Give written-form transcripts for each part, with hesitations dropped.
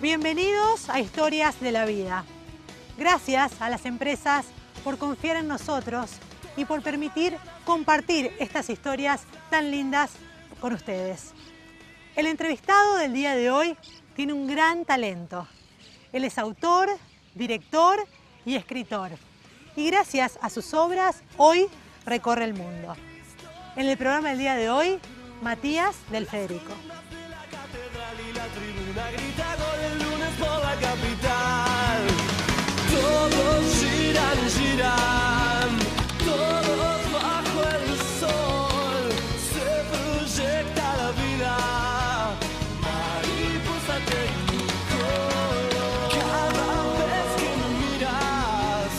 Bienvenidos a Historias de la Vida. Gracias a las empresas por confiar en nosotros y por permitir compartir estas historias tan lindas con ustedes. El entrevistado del día de hoy tiene un gran talento. Él es autor, director y escritor. Y gracias a sus obras, hoy recorre el mundo. En el programa del día de hoy, Matías del Federico. Todos giran, giran, todos bajo el sol, se proyecta la vida, mariposa tecnicolor. Cada vez que me miras,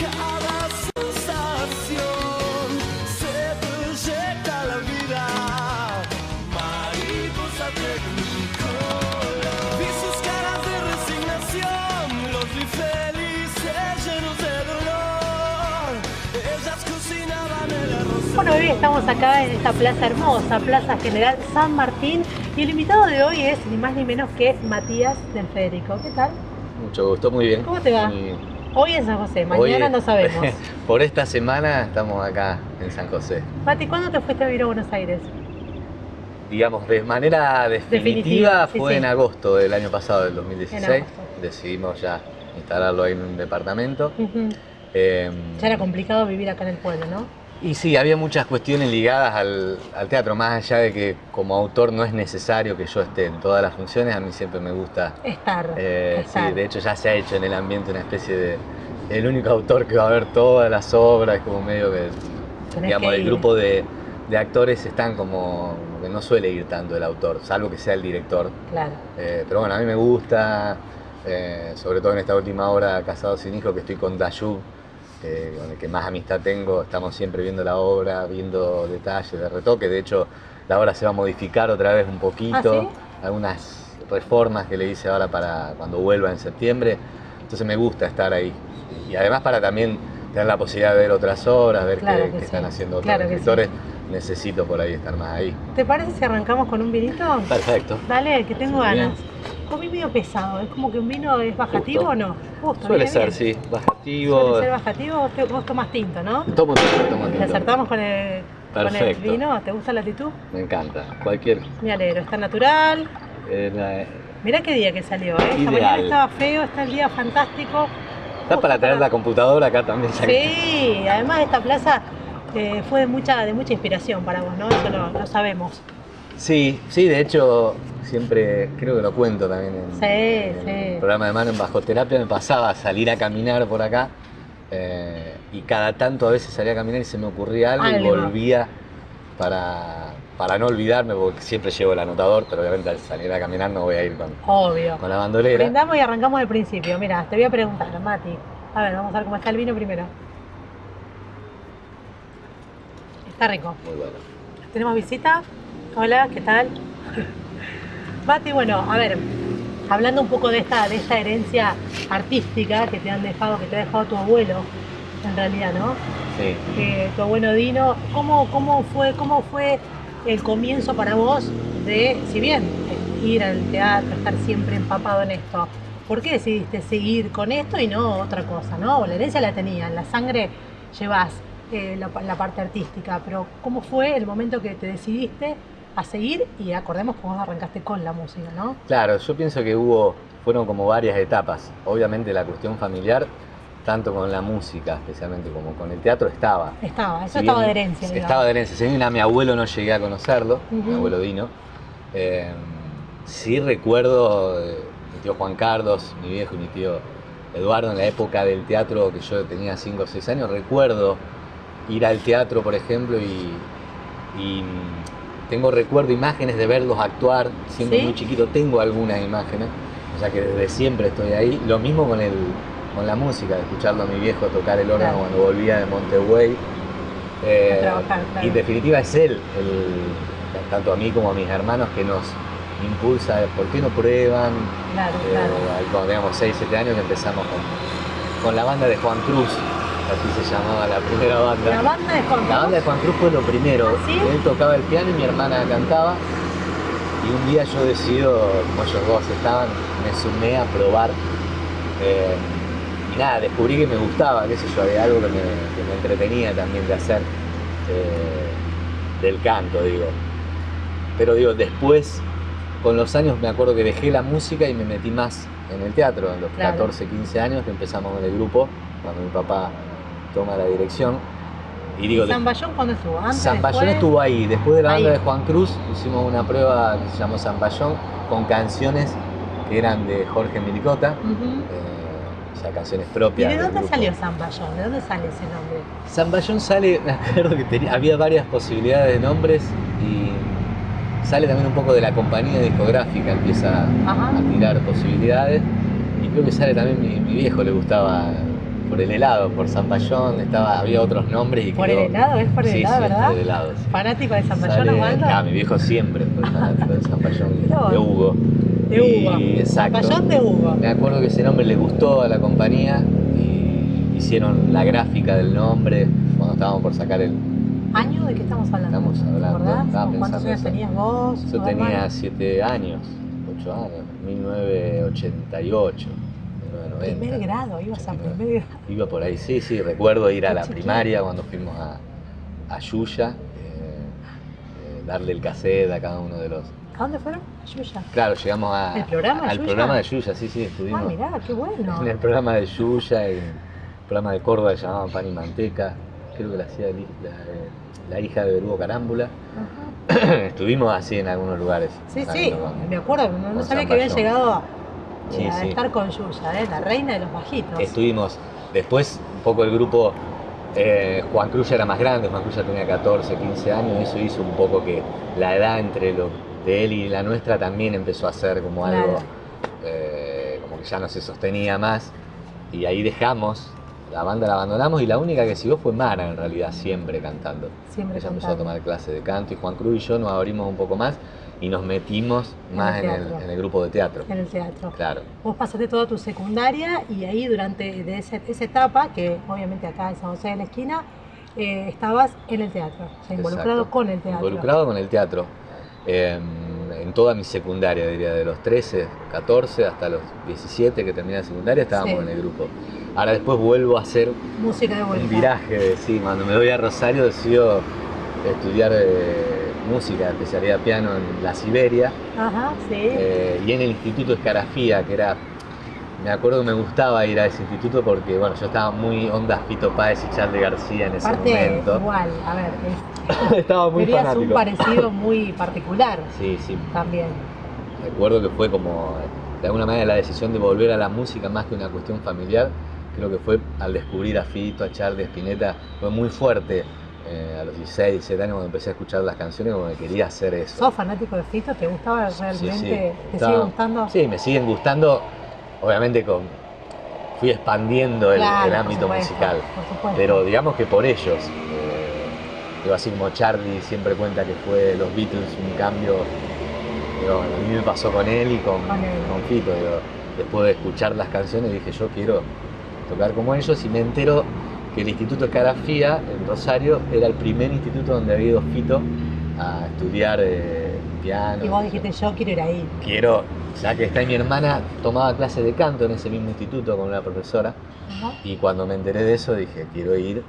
cada sensación, se proyecta la vida, mariposa tecnicolor. Vi sus caras de resignación, los vi felices, llenos de dolor. Ellas cocinaban el arroz. Bueno, hoy estamos acá en esta plaza hermosa, Plaza General San Martín, y el invitado de hoy es ni más ni menos que Matías del Federico. ¿Qué tal? Mucho gusto, muy bien. ¿Cómo te va? Hoy en San José, mañana no sabemos. Por esta semana estamos acá en San José. Mati, ¿cuándo te fuiste a vivir a Buenos Aires? Digamos, de manera definitiva sí, fue sí. en agosto del año pasado, del 2016. En agosto. Decidimos ya instalarlo ahí en un departamento. Ya era complicado vivir acá en el pueblo, ¿no? Y sí, había muchas cuestiones ligadas al teatro, más allá de que como autor no es necesario que yo esté en todas las funciones, a mí siempre me gusta Estar. Sí, de hecho ya se ha hecho en el ambiente una especie de el único autor que va a ver todas las obras, como medio que, digamos, el grupo de actores están como que no suele ir tanto el autor, salvo que sea el director. Claro. Pero bueno, a mí me gusta, sobre todo en esta última obra, Casado sin Hijos, que estoy con Dayú, con el que más amistad tengo. Estamos siempre viendo la obra, viendo detalles de retoque. De hecho, la obra se va a modificar otra vez un poquito. ¿Ah, sí? Algunas reformas que le hice ahora para cuando vuelva en septiembre. Entonces me gusta estar ahí. Y además para también tener la posibilidad de ver otras obras, ver Claro qué que sí. están haciendo otros Claro que escritores. Necesito por ahí estar más ahí. ¿Te parece si arrancamos con un vinito? Perfecto. Dale, que tengo Muy ganas. Comí medio pesado, ¿es como que un vino es bajativo Justo. o no? Justo, Suele bien, ser, bien. sí, bajativo. Suele ser bajativo, vos tomás tinto, ¿no? Tomo tinto. ¿Te acertamos con el Perfecto. vino? ¿Te gusta la actitud? Me encanta. Cualquier. Me alegro, está natural. eh, Mirá qué día que salió, ¿eh? Esta Ideal. mañana estaba feo, está el día fantástico. Está para tener la computadora acá también. Sí, además esta plaza fue de mucha inspiración para vos, ¿no? Eso lo sabemos. Sí, de hecho, siempre creo que lo cuento también en el programa de Mano en Bajo Terapia. Me pasaba a salir a caminar por acá y cada tanto a veces salía a caminar y se me ocurría algo y volvía para no olvidarme, porque siempre llevo el anotador, pero obviamente al salir a caminar no voy a ir con la bandolera. Brindamos y arrancamos del principio. Mira, te voy a preguntar, Mati. A ver, vamos a ver cómo está el vino primero. Está rico. Muy bueno. ¿Tenemos visita? Hola, ¿qué tal? Mati, bueno, a ver, Hablando un poco de esta herencia artística que te ha dejado tu abuelo, en realidad, ¿no? Sí. Tu abuelo Dino, ¿cómo fue el comienzo para vos de, si bien ir al teatro, estar siempre empapado en esto, ¿por qué decidiste seguir con esto y no otra cosa, ¿no? La herencia la tenías, en la sangre llevas la parte artística, pero ¿cómo fue el momento que te decidiste a seguir? Y acordemos que vos arrancaste con la música, ¿no? Claro, yo pienso que fueron como varias etapas. Obviamente la cuestión familiar, tanto con la música, especialmente como con el teatro, estaba de herencia. Estaba de herencia. Si bien a mi abuelo no llegué a conocerlo, mi abuelo Dino, sí recuerdo mi tío Juan Carlos, mi viejo y mi tío Eduardo, en la época del teatro que yo tenía 5 o 6 años, recuerdo ir al teatro, por ejemplo, y recuerdo imágenes de verlos actuar, siendo muy chiquito, tengo algunas imágenes, o sea que desde siempre estoy ahí. Lo mismo con la música, de escucharlo a mi viejo tocar el órgano cuando volvía de Montevideo. Y en definitiva es él, tanto a mí como a mis hermanos, que nos impulsa, ¿por qué no prueban? Ahí cuando teníamos 6, 7 años que empezamos con la banda de Juan Cruz, así se llamaba la primera banda. ¿La banda de Juan Cruz? La banda de Juan Cruz fue lo primero. ¿Ah, sí? Él tocaba el piano y mi hermana cantaba. Y un día yo decido, como ellos dos estaban, me sumé a probar. Y nada, descubrí que me gustaba, qué sé yo, había algo que me entretenía también de hacer, del canto, digo. Pero digo, después, con los años me acuerdo que dejé la música y me metí más en el teatro, en los 14, 15 años que empezamos con el grupo, cuando mi papá toma la dirección. Y digo, ¿Zamballón cuándo estuvo? ¿Antes, Zamballón estuvo ahí, después de la banda de Juan Cruz hicimos una prueba que se llamó Zamballón, con canciones que eran de Jorge Miricota, o sea, canciones propias. ¿Y de dónde salió Zamballón? ¿De dónde sale ese nombre? Zamballón sale, me acuerdo que había varias posibilidades de nombres y sale también un poco de la compañía discográfica, empieza a tirar posibilidades, y creo que sale también mi viejo, le gustaba por el helado, por Zamballón, había otros nombres y ¿Por el helado? ¿Es por el helado, verdad? Por el helado, sí. ¿Fanático de Zamballón, Osvaldo? Mi viejo siempre fue fanático de Zamballón, de Hugo. De Hugo. Exacto. Zamballón de Hugo. Me acuerdo que ese nombre le gustó a la compañía y hicieron la gráfica del nombre cuando estábamos por sacar el... ¿Año de qué estamos hablando? ¿Cuántos años tenías vos? Yo tenía 7 años, 8 años, 1988. Primer grado, ibas a primer grado. Iba por ahí, sí, recuerdo ir a la primaria cuando fuimos a Yuya, darle el cassette a cada uno de los... ¿A dónde fueron? ¿A Yuya? Claro, llegamos al programa de Yuya, sí, estuvimos. Ah, mirá, qué bueno. En el programa de Yuya, en el programa de Córdoba que se llamaba Pan y Manteca, creo que la hacía la hija de Berugo Carámbula. Estuvimos así en algunos lugares. Sí, me acuerdo, no sabía que había llegado a estar con Yuya, la reina de los bajitos. Estuvimos, después un poco el grupo, Juan Cruz ya era más grande, Juan Cruz ya tenía 14, 15 años, y eso hizo un poco que la edad entre de él y la nuestra también empezó a ser como algo, como que ya no se sostenía más, y ahí dejamos, la banda la abandonamos, y la única que siguió fue Mara, en realidad, siempre cantando. Ella empezó a tomar clases de canto, y Juan Cruz y yo nos abrimos un poco más, y nos metimos más en el grupo de teatro. En el teatro. Claro. Vos pasaste toda tu secundaria y ahí durante esa etapa, que obviamente acá en San José de la Esquina, estabas en el teatro, o sea, involucrado con el teatro. Involucrado con el teatro. En toda mi secundaria, diría, de los 13, 14 hasta los 17 que terminé la secundaria, estábamos en el grupo. Ahora después vuelvo a hacer música de vuelta. Un viraje, cuando me voy a Rosario decido estudiar música, especialidad piano en la Siberia. Y en el Instituto Escarafía, que era, me acuerdo que me gustaba ir a ese instituto porque, bueno, yo estaba muy onda Fito Páez y Charly García en ese momento. Igual, a ver, estaba muy fanático. Un parecido muy particular. Sí. También. Recuerdo que fue como, de alguna manera, la decisión de volver a la música más que una cuestión familiar. Creo que fue al descubrir a Fito, a Charly, a Spinetta, fue muy fuerte. A los 16, 17 años cuando empecé a escuchar las canciones, como que quería hacer eso. ¿Sos fanático de Fito? ¿Te gustaba realmente? Sí. ¿Te sigue gustando? Sí, me siguen gustando. Obviamente fui expandiendo el ámbito musical. Por supuesto. Pero digamos que por ellos. Así como Charly siempre cuenta que fue los Beatles un cambio Pero bueno, a mí me pasó con él y con Fito. Digo, después de escuchar las canciones dije, yo quiero tocar como ellos, y me entero que el Instituto Escarafía en Rosario era el primer instituto donde había ido Fito a estudiar piano. Y vos dijiste, yo quiero ir ahí. Quiero, ya que está ahí mi hermana, tomaba clases de canto en ese mismo instituto con una profesora. Y cuando me enteré de eso dije, quiero ir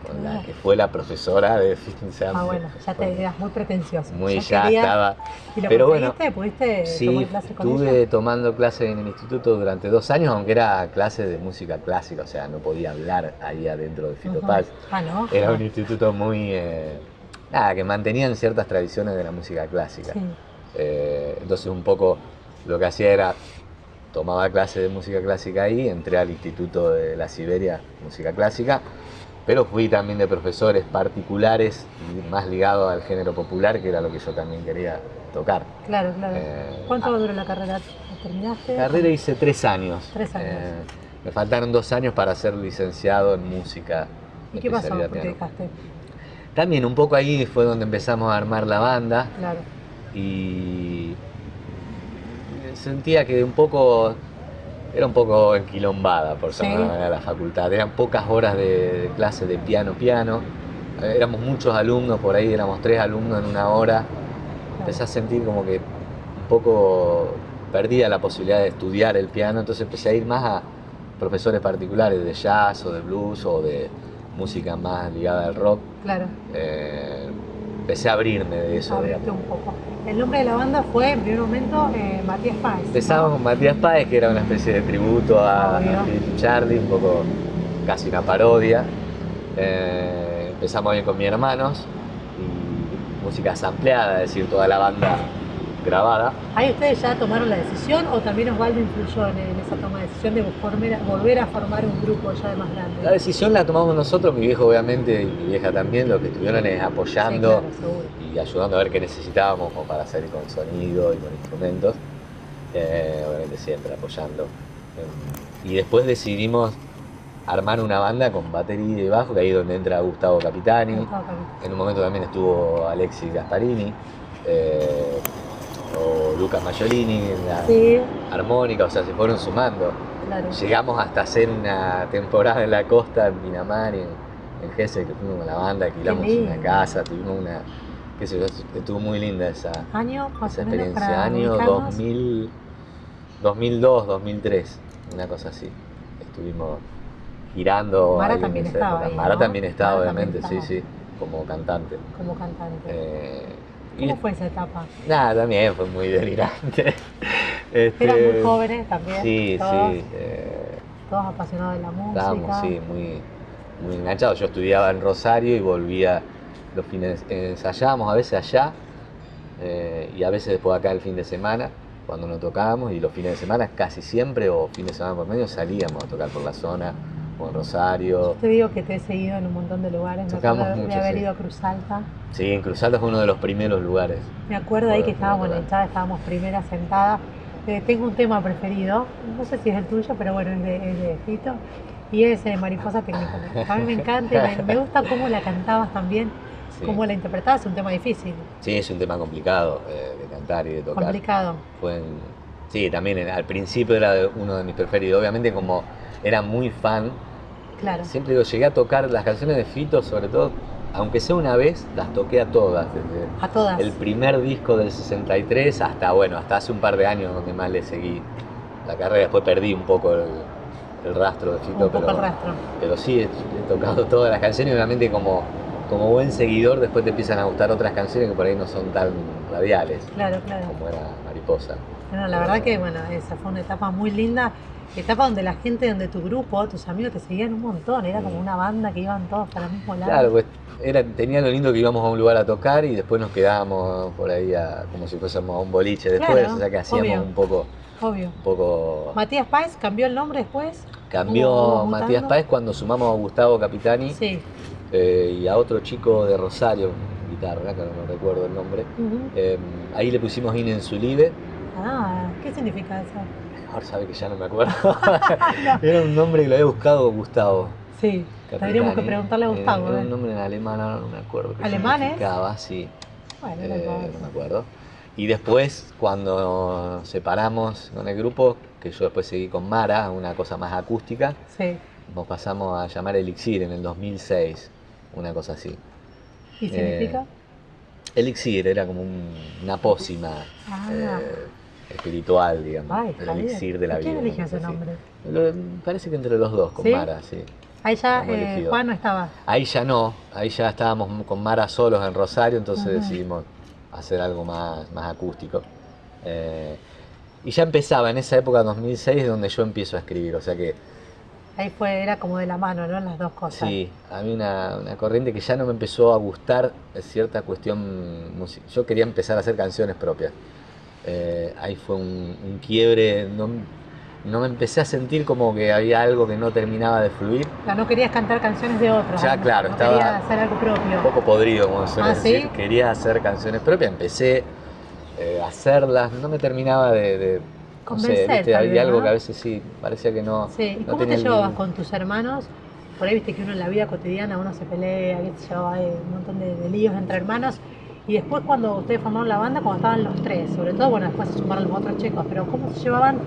con la que fue la profesora de Fito. Bueno, ya te eras muy pretencioso. Muy ya estaba. ¿Y lo pero conseguiste? Bueno, ¿Pudiste tomar clases con ella? Estuve tomando clases en el instituto durante 2 años, aunque era clase de música clásica, o sea, no podía hablar ahí adentro de Fito Páez. ¿No? Era un instituto muy... que mantenían ciertas tradiciones de la música clásica. Sí. Entonces un poco lo que hacía era, tomaba clases de música clásica ahí, entré al Instituto de la Siberia, música clásica, pero fui también de profesores particulares, más ligado al género popular, que era lo que yo también quería tocar. Claro. ¿Cuánto duró la carrera? ¿Terminaste? La carrera hice 3 años. 3 años. Me faltaron 2 años para ser licenciado en música. ¿Y qué pasó? ¿Por qué dejaste? También un poco ahí fue donde empezamos a armar la banda. Claro. Y sentía que era un poco enquilombada por ser una manera la facultad. Eran pocas horas de clase de piano. Éramos muchos alumnos, por ahí éramos 3 alumnos en una hora. Claro. Empecé a sentir como que un poco perdía la posibilidad de estudiar el piano, entonces empecé a ir más a profesores particulares de jazz o de blues o de música más ligada al rock. Claro. Empecé a abrirme de eso. Abrirte un poco. El nombre de la banda fue, en primer momento, Matías Páez. Empezamos con Matías Páez, que era una especie de tributo a Phil Charlie, un poco casi una parodia. Empezamos bien con mis hermanos y música sampleada, es decir, toda la banda grabada. ¿Ahí ustedes ya tomaron la decisión o también Osvaldo influyó en esa toma de decisión de volver a formar un grupo ya de más grande? La decisión la tomamos nosotros, mi viejo obviamente y mi vieja también, lo que estuvieron es apoyando y ayudando a ver qué necesitábamos como para hacer con sonido y con instrumentos, obviamente siempre apoyando. Y después decidimos armar una banda con batería y bajo, que ahí es donde entra Gustavo Capitani. En un momento también estuvo Alexis Gasparini. O Luca Maiolini en la armónica, o sea, se fueron sumando. Claro. Llegamos hasta hacer una temporada en la costa, en Pinamar, en Gesell, que fuimos con la banda, alquilamos una casa, tuvimos una, qué sé yo, estuvo muy linda esa experiencia. Año 2002, 2003, una cosa así. Estuvimos girando. Mara también estaba ahí, Mara ¿no? también estaba, obviamente, sí, como cantante. ¿Cómo fue esa etapa? Nada, también fue muy delirante. Eran muy jóvenes también. Sí, todos apasionados de la música. Estábamos, muy enganchados. Yo estudiaba en Rosario y volvía los fines, ensayábamos a veces allá y a veces después acá el fin de semana, cuando nos tocábamos, y los fines de semana casi siempre, o fines de semana por medio, salíamos a tocar por la zona. O en Rosario. Yo te digo que te he seguido en un montón de lugares. Tocamos me acuerdo mucho, de haber ido a Cruz Alta. Sí, en Cruz Alta fue uno de los primeros lugares. Me acuerdo ahí que estábamos en la hinchada, estábamos primeras sentadas. Tengo un tema preferido, no sé si es el tuyo, pero bueno, es de Fito, y es Mariposa Tecnicolor. A mí me encanta y me gusta cómo la cantabas también, cómo la interpretabas. Es un tema difícil. Sí, es un tema complicado de cantar y de tocar. Complicado. Sí, también al principio era uno de mis preferidos. Obviamente, como era muy fan, siempre digo, llegué a tocar las canciones de Fito, sobre todo, aunque sea una vez, las toqué a todas. Desde el primer disco del 63 hasta hace un par de años donde más le seguí la carrera. Después perdí un poco el rastro de Fito, pero sí, he tocado todas las canciones y obviamente como buen seguidor después te empiezan a gustar otras canciones que por ahí no son tan radiales. Claro. Como era Mariposa. Bueno, la verdad que esa fue una etapa muy linda. Etapa donde la gente, donde tu grupo, tus amigos te seguían un montón, era como una banda que iban todos para el mismo lado. Claro, pues tenía lo lindo que íbamos a un lugar a tocar y después nos quedábamos por ahí como si fuésemos a un boliche después, o sea que hacíamos un poco. ¿Matías Páez cambió el nombre después? Cambió Matías Páez cuando sumamos a Gustavo Capitani y a otro chico de Rosario, guitarra, que no recuerdo el nombre. Ahí le pusimos In Ensulive. ¿Qué significa eso? Ahora sabe que ya no me acuerdo. Era un nombre que lo había buscado Gustavo. Sí, tendríamos que preguntarle a Gustavo. Era un nombre en alemán, ahora no me acuerdo. ¿Alemanes? Significaba, sí. Bueno, no me acuerdo. Y después, cuando nos separamos con el grupo, que yo después seguí con Mara, una cosa más acústica, Sí. nos pasamos a llamar Elixir en el 2006, una cosa así. ¿Y significa? Elixir era como una pócima espiritual, digamos. Ay, el elixir de la vida. ¿Quién eligió ese nombre? Parece que entre los dos, con ¿Sí? Mara, sí. Ahí ya Hemos elegido. Juan no estaba. Ahí ya no, ahí ya estábamos con Mara solos en Rosario, entonces decidimos hacer algo más acústico. Y ya empezaba en esa época, 2006, donde yo empiezo a escribir, o sea que... Ahí era como de la mano, ¿no? Las dos cosas. Sí, había una corriente que ya no me empezó a gustar cierta cuestión musical. Yo quería empezar a hacer canciones propias. Ahí fue un quiebre, no me empecé a sentir como que había algo que no terminaba de fluir. O sea, no querías cantar canciones de otros. Ya, claro, no estaba querías hacer algo propio. un poco podrido, como suelen decir. ¿Sí? Quería hacer canciones propias, empecé a hacerlas, no me terminaba de convencer, no sé, ¿viste? Había vez, algo ¿no? que a veces sí, parecía que no. Sí, ¿y no cómo tenía te llevabas con tus hermanos? Por ahí viste que uno en la vida cotidiana uno se pelea, que se llevaba un montón de líos entre hermanos. Y después cuando ustedes formaron la banda, cuando estaban los tres, sobre todo, bueno, después se sumaron los otros chicos, pero ¿cómo se llevaban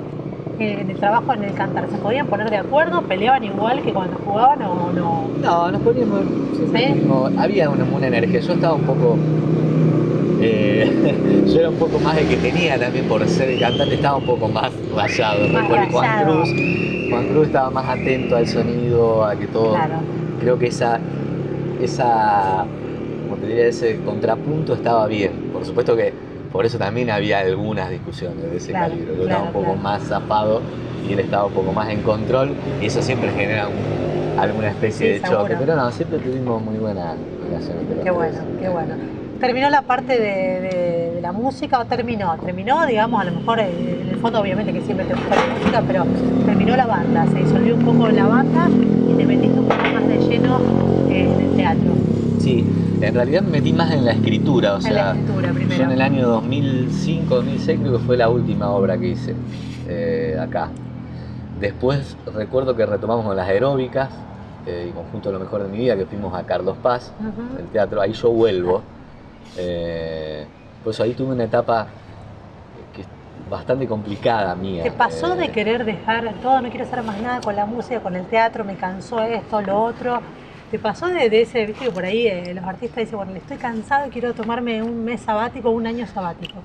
en el trabajo, en el cantar? ¿Se podían poner de acuerdo? ¿Peleaban igual que cuando jugaban o no? No, nos poníamos siempre mismo. Había una energía. Yo estaba un poco. Yo era un poco más el que tenía también por ser el cantante, estaba un poco más rayado. Recuerdo que Juan Cruz estaba más atento al sonido, a que todo. Claro. Creo que esa como te diría, ese contrapunto estaba bien. Por supuesto que por eso también había algunas discusiones de ese calibre. Yo estaba un poco más zafado y él estaba un poco más en control, y eso siempre genera alguna especie de choque. Pero no, siempre tuvimos muy buena relación. Qué bueno, qué bueno. ¿Terminó la parte de la música o terminó? Terminó, digamos, a lo mejor en el fondo obviamente que siempre te gusta la música, pero terminó la banda, se disolvió un poco la banda y te metiste un poco más de lleno en el teatro. Sí, en realidad me metí más en la escritura, o sea, la escritura primero. Yo en el año 2005, 2006 creo que fue la última obra que hice acá. Después recuerdo que retomamos con las aeróbicas, y Conjunto Lo Mejor de Mi Vida, que fuimos a Carlos Paz, el teatro, ahí yo vuelvo. Por eso ahí tuve una etapa que es bastante complicada mía. ¿Te pasó de querer dejar todo, no quiero hacer más nada con la música, con el teatro, me cansó esto, lo otro? ¿Te pasó de ese, viste que por ahí los artistas dicen, bueno, estoy cansado y quiero tomarme un mes sabático, un año sabático?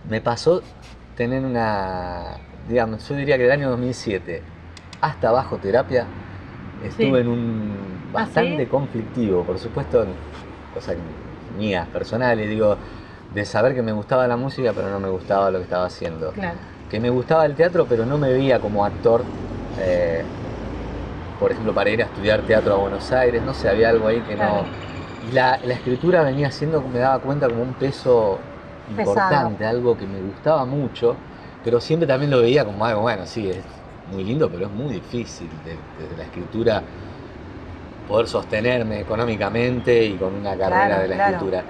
Me pasó tener digamos, yo diría que del año 2007 hasta Bajo Terapia estuve en un bastante conflictivo, por supuesto, cosas mías, personales, digo, de saber que me gustaba la música, pero no me gustaba lo que estaba haciendo. Claro. Que me gustaba el teatro, pero no me veía como actor, por ejemplo, para ir a estudiar teatro a Buenos Aires, no sé, había algo ahí que no... Y la escritura venía siendo, me daba cuenta, como un peso importante, algo que me gustaba mucho, pero siempre también lo veía como algo, bueno, sí, es muy lindo, pero es muy difícil desde la escritura poder sostenerme económicamente y con una carrera de la escritura.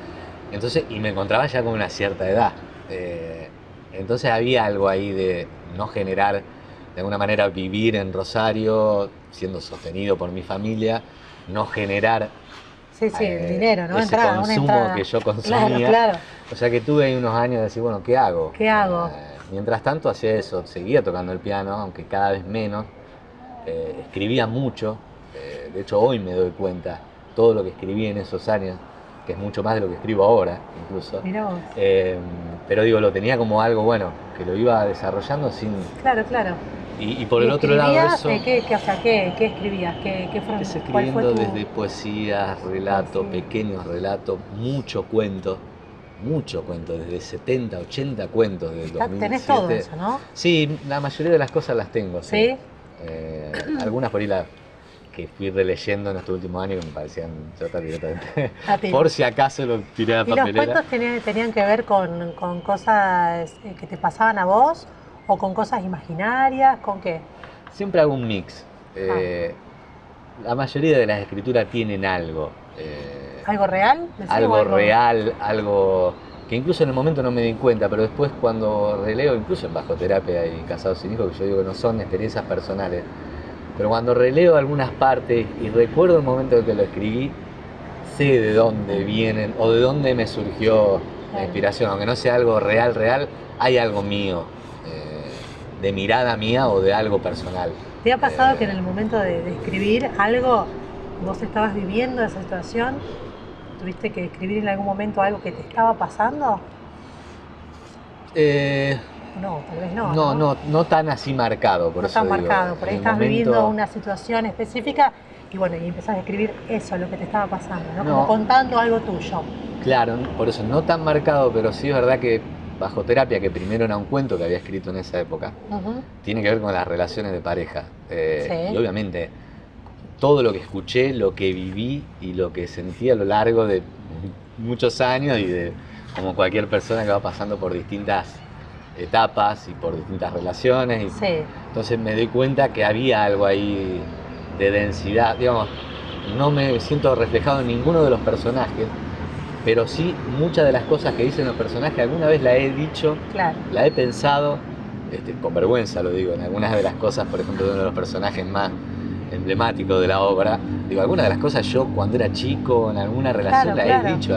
Entonces, y me encontraba ya con una cierta edad. Entonces había algo ahí de no generar, de alguna manera vivir en Rosario, siendo sostenido por mi familia, no generar el dinero, ¿no? ese consumo que yo consumía. Claro. O sea que tuve ahí unos años de decir, bueno, ¿qué hago? ¿Qué hago? Mientras tanto hacía eso, seguía tocando el piano, aunque cada vez menos. Escribía mucho. De hecho, hoy me doy cuenta, todo lo que escribí en esos años, que es mucho más de lo que escribo ahora, incluso. Mirá vos. Pero digo, lo tenía como algo bueno, que lo iba desarrollando sin... Claro. Y por el otro lado eso... ¿Qué escribías? Empecé escribiendo desde poesías, relatos, pequeños relatos, mucho cuento, desde 70, 80 cuentos del 2007. Tenés todo eso, ¿no? Sí, la mayoría de las cosas las tengo. ¿Sí? Algunas por ahí que fui releyendo en estos últimos años que me parecían chotas directamente. Ti. Por si acaso lo tiré a la papelera. ¿Y los cuentos tenían que ver con cosas que te pasaban a vos o con cosas imaginarias? ¿Con qué? Siempre hago un mix. La mayoría de las escrituras tienen algo. ¿Algo real? Algo real, algo que incluso en el momento no me di cuenta, pero después cuando releo, incluso en Bajo Terapia y Casados sin Hijos, que yo digo que no son experiencias personales, pero cuando releo algunas partes y recuerdo el momento en que lo escribí, sé de dónde vienen o de dónde me surgió La inspiración, aunque no sea algo real, hay algo mío, de mirada mía o de algo personal. ¿Te ha pasado que en el momento de escribir algo, vos estabas viviendo esa situación? ¿Tuviste que escribir en algún momento algo que te estaba pasando? No, tal vez no. No tan así marcado, por eso digo. No tan marcado, por ahí estás viviendo una situación específica y bueno, y empezás a escribir eso, lo que te estaba pasando, ¿no? Como contando algo tuyo. Claro, por eso no tan marcado, pero sí es verdad que Bajo Terapia, que primero era un cuento que había escrito en esa época, tiene que ver con las relaciones de pareja. Y obviamente todo lo que escuché, lo que viví y lo que sentí a lo largo de muchos años y de como cualquier persona que va pasando por distintas etapas y por distintas relaciones. Entonces me doy cuenta que había algo ahí de densidad, digamos, no me siento reflejado en ninguno de los personajes, pero sí muchas de las cosas que dicen los personajes alguna vez la he dicho, la he pensado, con vergüenza lo digo, en algunas de las cosas, por ejemplo, de uno de los personajes más emblemáticos de la obra, digo, algunas de las cosas yo cuando era chico en alguna relación he dicho,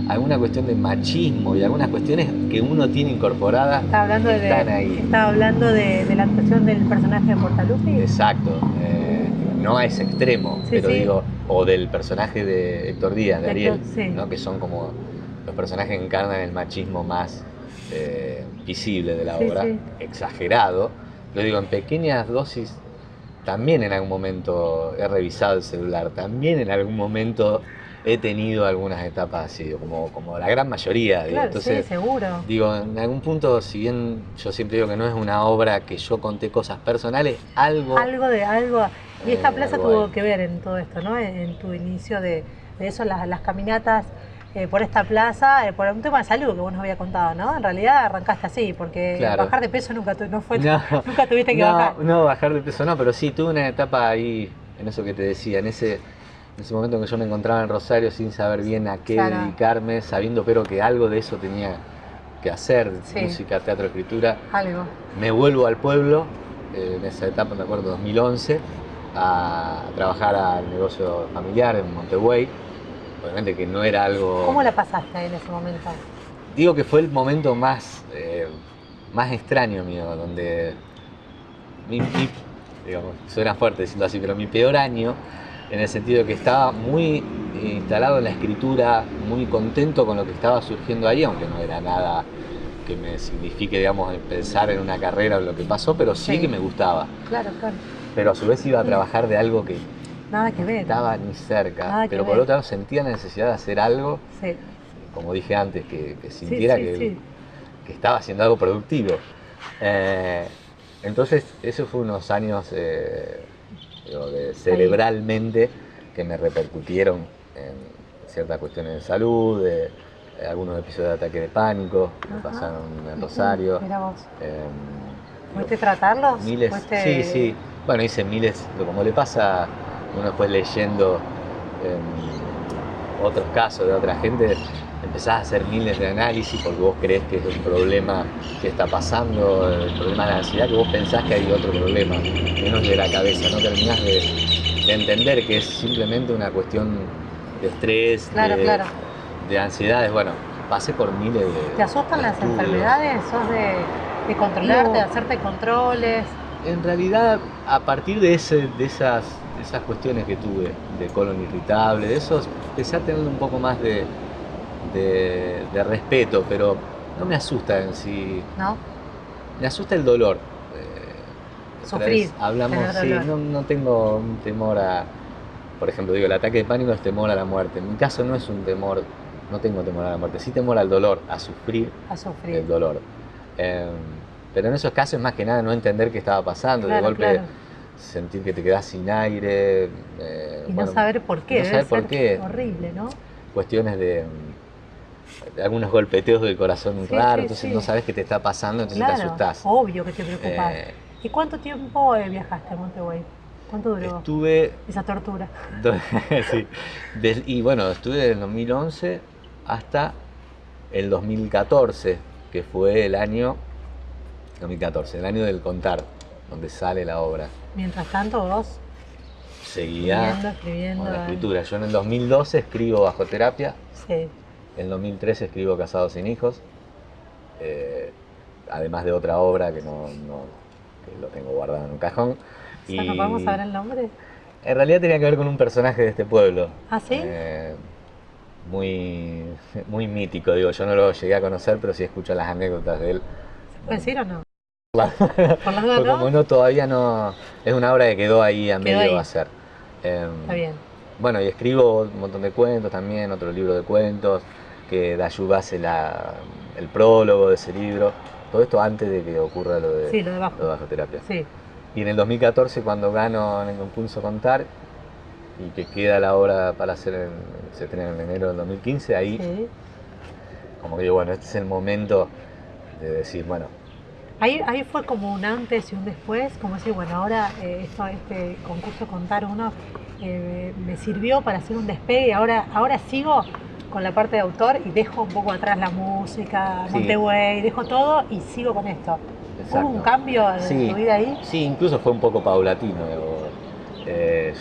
alguna cuestión de machismo y algunas cuestiones que uno tiene incorporadas están ahí. Estaba hablando de la actuación del personaje de Portaluppi. Exacto. No a ese extremo, pero digo, o del personaje de Héctor Díaz, de Ariel, ¿no? Que son como los personajes que encarnan el machismo más visible de la obra, exagerado. Lo digo, en pequeñas dosis, también en algún momento he revisado el celular, también en algún momento he tenido algunas etapas así, como la gran mayoría. Digo. Entonces, seguro. Digo, en algún punto, si bien yo siempre digo que no es una obra que yo conté cosas personales, algo. Y esta plaza tuvo que ver en todo esto, ¿no? En tu inicio de eso, las caminatas por esta plaza, por un tema de salud que vos nos habías contado, ¿no? En realidad arrancaste así, porque bajar de peso nunca tuviste que bajar. No, bajar de peso no, pero sí, tuve una etapa ahí, en eso que te decía, en ese momento en que yo me encontraba en Rosario sin saber bien a qué dedicarme, sabiendo pero que algo de eso tenía que hacer, música, teatro, escritura. Me vuelvo al pueblo, en esa etapa, me acuerdo, 2011, a trabajar al negocio familiar en Montevideo. Obviamente que no era algo... ¿Cómo la pasaste en ese momento? Digo que fue el momento más extraño mío, donde digamos, suena fuerte decirlo así, pero mi peor año, en el sentido de que estaba muy instalado en la escritura, muy contento con lo que estaba surgiendo ahí, aunque no era nada que me signifique, digamos, pensar en una carrera o lo que pasó, pero sí que me gustaba. Claro. Pero a su vez iba a trabajar de algo que nada que ver. Estaba ni cerca, pero por otro lado sentía la necesidad de hacer algo, como dije antes, que sintiera que estaba haciendo algo productivo. Entonces, eso fue unos años cerebralmente que me repercutieron en ciertas cuestiones de salud, algunos episodios de ataque de pánico que me pasaron en Rosario. Mira vos. ¿Pudiste tratarlos? Miles, sí. Bueno, hice miles, como le pasa uno después leyendo otros casos de otra gente, empezás a hacer miles de análisis porque vos creés que es un problema que está pasando, el problema de la ansiedad, que vos pensás que hay otro problema, menos de la cabeza, no terminás de entender que es simplemente una cuestión de estrés, de ansiedades. Bueno, pasé por miles de... ¿Te asustan las enfermedades? ¿Sos de controlarte, de hacerte controles? En realidad, a partir de esas cuestiones que tuve, de colon irritable, de eso, empecé a tener un poco más de respeto, pero no me asusta en sí. ¿No? Me asusta el dolor. Sufrir. Hablamos, no tengo un temor a... Por ejemplo, digo, el ataque de pánico es temor a la muerte. En mi caso no es un temor, no tengo temor a la muerte, sí temor al dolor, a sufrir. El dolor. Pero en esos casos es más que nada no entender qué estaba pasando, de golpe sentir que te quedás sin aire. Y no saber por qué, no saber por qué. Horrible, ¿no? Cuestiones de algunos golpeteos del corazón raros, entonces no sabes qué te está pasando, entonces te asustás. Obvio que te preocupás. ¿Y cuánto tiempo viajaste a Montevideo? ¿Cuánto duró esa tortura? Sí. Y bueno, estuve desde el 2011 hasta el 2014, que fue el año 2014, el año del contar, donde sale la obra. Mientras tanto vos seguía escribiendo con la escritura. Yo en el 2012 escribo Bajo Terapia. Sí. En 2013 escribo Casado sin hijos, además de otra obra que que lo tengo guardado en un cajón. ¿Ya no vamos a ver el nombre? En realidad tenía que ver con un personaje de este pueblo. ¿Ah, sí? Muy mítico, digo, yo no lo llegué a conocer, pero sí escucho las anécdotas de él. ¿Se puede decir o no? Por las dudas, como no, todavía no, es una obra que quedó ahí a medio hacer. Está bien. Bueno, y escribo un montón de cuentos también, otro libro de cuentos, que Dayu hace el prólogo de ese libro. Todo esto antes de que ocurra lo de Bajoterapia. Sí. Y en el 2014, cuando gano en el concurso Contar, y que queda la obra para hacer, se estrena en enero del 2015, ahí como que digo, bueno, este es el momento de decir, bueno. Ahí fue como un antes y un después, como decir, bueno, ahora este concurso Contar Uno me sirvió para hacer un despegue, ahora sigo con la parte de autor y dejo un poco atrás la música, Montevideo, dejo todo y sigo con esto. Exacto. ¿Hubo un cambio en tu vida ahí? Sí, incluso fue un poco paulatino.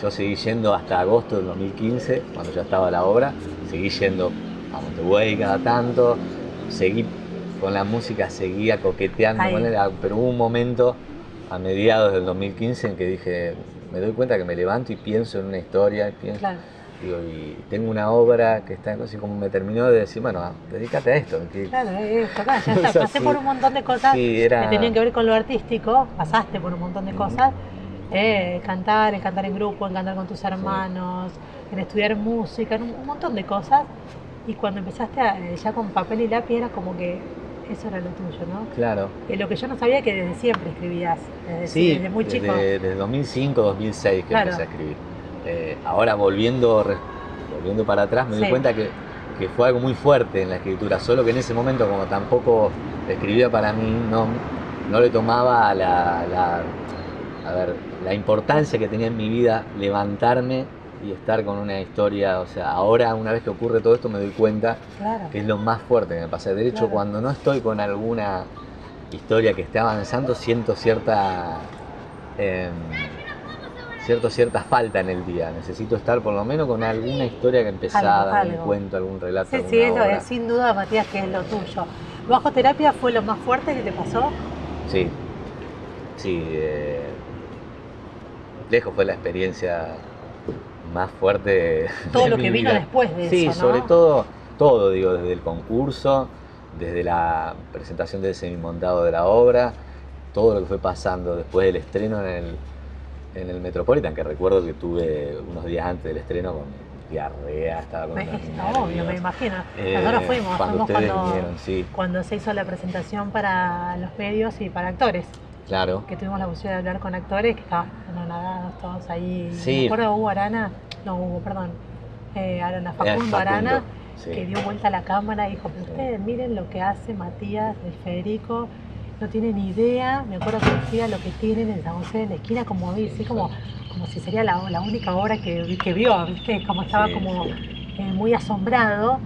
Yo seguí yendo hasta agosto del 2015, cuando ya estaba la obra, seguí yendo a Montevideo cada tanto, seguí con la música, seguía coqueteando con él, pero hubo un momento a mediados del 2015 en que dije, me doy cuenta que me levanto y pienso en una historia, digo, y tengo una obra que está así como me terminó de decir, bueno, dedícate a esto. Claro, ya está, pasé por un montón de cosas que tenían que ver con lo artístico, pasaste por un montón de cosas, cantar en grupo, en cantar con tus hermanos, en estudiar música, en un montón de cosas, y cuando empezaste ya con papel y lápiz era como que eso era lo tuyo, ¿no? Claro. Lo que yo no sabía que desde siempre escribías, desde muy chico. Desde 2005, 2006 que empecé a escribir. Ahora volviendo para atrás me di cuenta que fue algo muy fuerte en la escritura, solo que en ese momento como tampoco escribía para mí, no le tomaba la importancia que tenía en mi vida levantarme y estar con una historia. O sea, ahora una vez que ocurre todo esto me doy cuenta que es lo más fuerte que me pasa. De hecho, cuando no estoy con alguna historia que esté avanzando, siento cierta falta en el día. Necesito estar por lo menos con alguna historia que empezada, algún cuento, algún relato. Sí, es sin duda, Matías, que es lo tuyo. ¿Bajoterapia fue lo más fuerte que te pasó? Sí. Lejos fue la experiencia más fuerte. Todo lo que vino después de eso, ¿no? Sí, sobre todo, digo, desde el concurso, desde la presentación del semimontado de la obra, todo lo que fue pasando después del estreno en el Metropolitan, que recuerdo que tuve unos días antes del estreno con diarrea, estaba con obvio, me imagino. Nosotros fuimos cuando se hizo la presentación para los medios y para actores. Claro. Que tuvimos la posibilidad de hablar con actores que estaban anonadados todos ahí. Sí. Me acuerdo Facundo Arana, que dio vuelta a la cámara y dijo, pero ustedes miren lo que hace Matías, el Federico, no tienen ni idea. Me acuerdo que decía lo que tienen en San José de la Esquina, como si sería la única obra que vio, ¿viste? Como estaba muy asombrado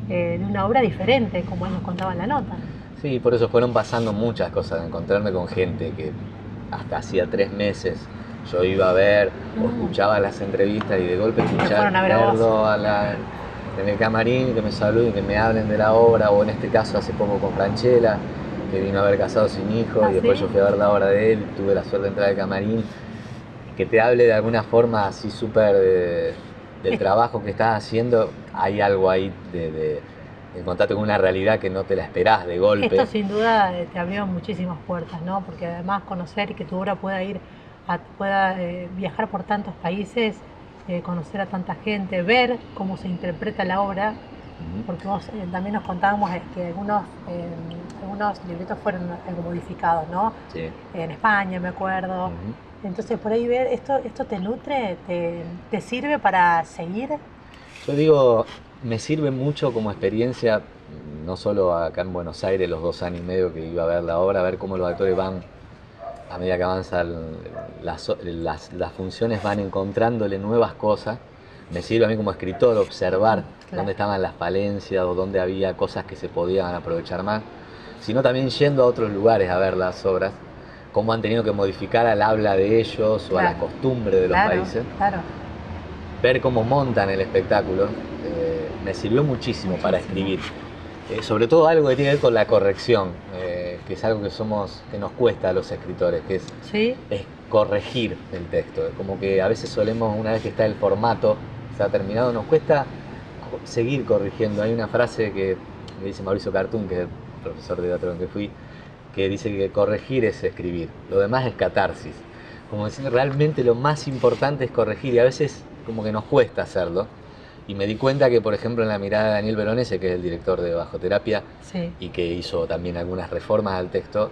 de una obra diferente, como él nos contaba en la nota. Sí, por eso fueron pasando muchas cosas, encontrarme con gente que hasta hacía 3 meses yo iba a ver o escuchaba las entrevistas y de golpe escuchar en el camarín, que me saluden, que me hablen de la obra, o en este caso hace poco con Franchella, que vino a ver Casado sin hijos, y después yo fui a ver la obra de él, tuve la suerte de entrar al camarín, que te hable de alguna forma así súper del trabajo que estás haciendo. Hay algo ahí de encontrarte con una realidad que no te la esperás de golpe. Esto sin duda te abrió muchísimas puertas, ¿no? Porque además conocer y que tu obra pueda viajar por tantos países, conocer a tanta gente, ver cómo se interpreta la obra, porque vos también nos contábamos que algunos libretos fueron algo modificados, ¿no? Sí. En España, me acuerdo. Entonces por ahí ver, ¿esto te nutre? ¿Te sirve para seguir? Yo digo, me sirve mucho como experiencia, no solo acá en Buenos Aires, los 2 años y medio que iba a ver la obra, a ver cómo los actores van, a medida que avanzan las funciones, van encontrándole nuevas cosas. Me sirve a mí como escritor observar dónde estaban las falencias o dónde había cosas que se podían aprovechar más, sino también yendo a otros lugares a ver las obras, cómo han tenido que modificar al habla de ellos o a la costumbre de los países. Ver cómo montan el espectáculo. me sirvió muchísimo para escribir. Sobre todo algo que tiene que ver con la corrección, que es algo que nos cuesta a los escritores, que es corregir el texto. Es como que a veces solemos, una vez que está el formato, está terminado, nos cuesta seguir corrigiendo. Hay una frase que me dice Mauricio Cartún, que es el profesor de teatro en que fui, que dice que corregir es escribir, lo demás es catarsis. Como decir, realmente lo más importante es corregir y a veces como que nos cuesta hacerlo. Y me di cuenta que, por ejemplo, en la mirada de Daniel Veronese, que es el director de Bajo Terapia, y que hizo también algunas reformas al texto,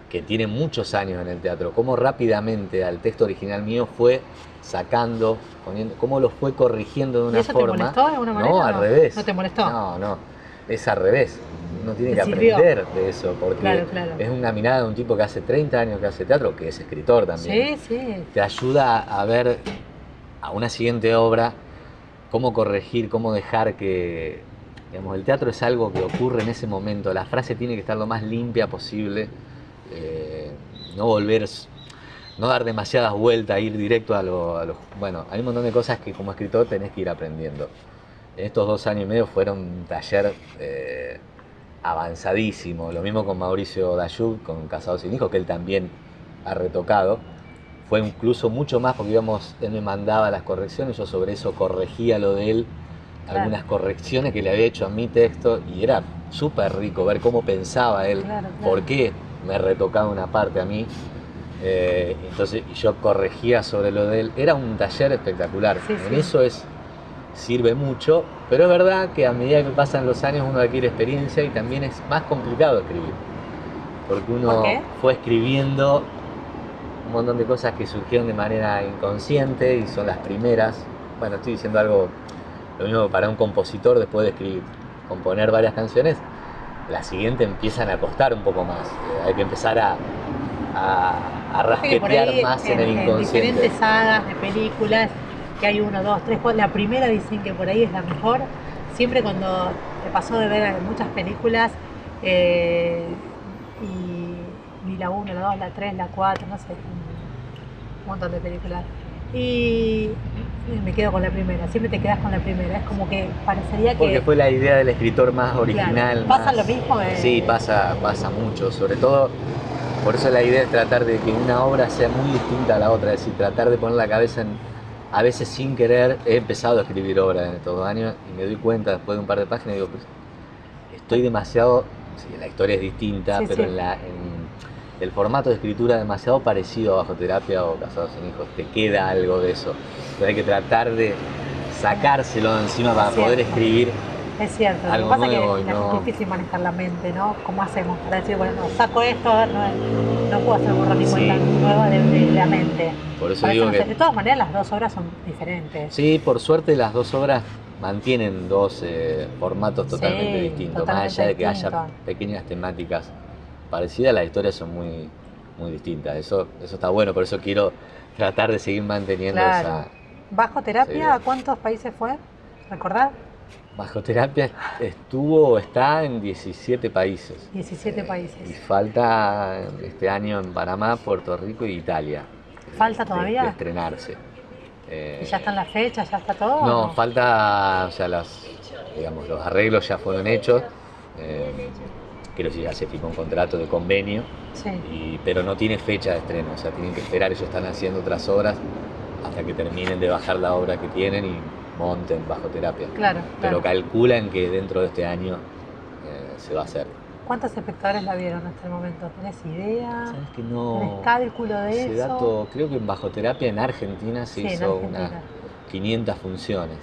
que tiene muchos años en el teatro, cómo rápidamente al texto original mío fue sacando, poniendo, cómo lo fue corrigiendo de una forma. ¿Te molestó de alguna manera? No, al revés. ¿No te molestó? No, es al revés. Uno tiene que aprender de eso, porque es una mirada de un tipo que hace 30 años que hace teatro, que es escritor también. Te ayuda a ver a una siguiente obra cómo corregir, cómo dejar que, digamos, el teatro es algo que ocurre en ese momento, la frase tiene que estar lo más limpia posible, no dar demasiadas vueltas, ir directo a lo... Bueno, hay un montón de cosas que como escritor tenés que ir aprendiendo. En estos 2 años y medio fueron un taller avanzadísimo, lo mismo con Mauricio Dayub, con Casados sin Hijos, que él también ha retocado. Fue incluso mucho más porque él me mandaba las correcciones, yo sobre eso corregía lo de él, algunas correcciones que le había hecho a mi texto, y era súper rico ver cómo pensaba él, por qué me retocaba una parte a mí. Entonces yo corregía sobre lo de él, era un taller espectacular. En eso sirve mucho, pero es verdad que a medida que pasan los años uno adquiere experiencia y también es más complicado escribir, porque uno fue escribiendo un montón de cosas que surgieron de manera inconsciente y son las primeras. Bueno, estoy diciendo algo, lo mismo para un compositor después de componer varias canciones, la siguiente empiezan a costar un poco más. Hay que empezar a rasquetear más en el inconsciente. En diferentes sagas de películas, que hay 1, 2, 3, 4, la primera dicen que por ahí es la mejor. Siempre cuando te pasó de ver muchas películas, y la 1, la 2, la 3, la 4, no sé, un montón de películas. Y me quedo con la primera, siempre te quedas con la primera, es como que parecería que... Porque fue la idea del escritor más original. ¿Pasa lo mismo? Sí, pasa mucho, sobre todo, por eso la idea es tratar de que una obra sea muy distinta a la otra, es decir, tratar de poner la cabeza en... A veces sin querer he empezado a escribir obras en estos 2 años y me doy cuenta después de un par de páginas y digo, pues, estoy demasiado... Sí, la historia es distinta, pero en el formato de escritura demasiado parecido a Bajo Terapia o Casados sin Hijos, te queda algo de eso. Entonces hay que tratar de sacárselo de encima para poder escribir. Es cierto, algo lo que pasa nuevo es que es difícil manejar la mente, ¿no? ¿Cómo hacemos para decir, bueno, no, saco esto, no puedo hacer borrón y cuenta nueva de la mente? Por eso digo que... De todas maneras, las 2 obras son diferentes. Sí, por suerte las 2 obras mantienen 2 formatos totalmente distintos, más allá de que haya pequeñas temáticas parecidas, las historias son muy, muy distintas. Eso está bueno, por eso quiero tratar de seguir manteniendo esa... ¿Bajo Terapia a cuántos países fue? ¿Recordar? Bajo Terapia está en 17 países. 17 países. Y falta este año en Panamá, Puerto Rico y Italia. ¿Falta todavía? De estrenarse. ¿Y ya están las fechas? ¿Ya está todo? No, falta, o sea, los arreglos ya fueron hechos. Creo que ya se firmó un contrato de convenio, pero no tiene fecha de estreno, o sea, tienen que esperar, ellos están haciendo otras obras hasta que terminen de bajar la obra que tienen y monten Bajo Terapia. Pero calculan que dentro de este año se va a hacer. ¿Cuántos espectadores la vieron hasta el momento? ¿Tenés idea? ¿Sabes que no? ¿Tenés cálculo de ese eso? Dato, creo que en Bajo Terapia en Argentina se hizo unas 500 funciones.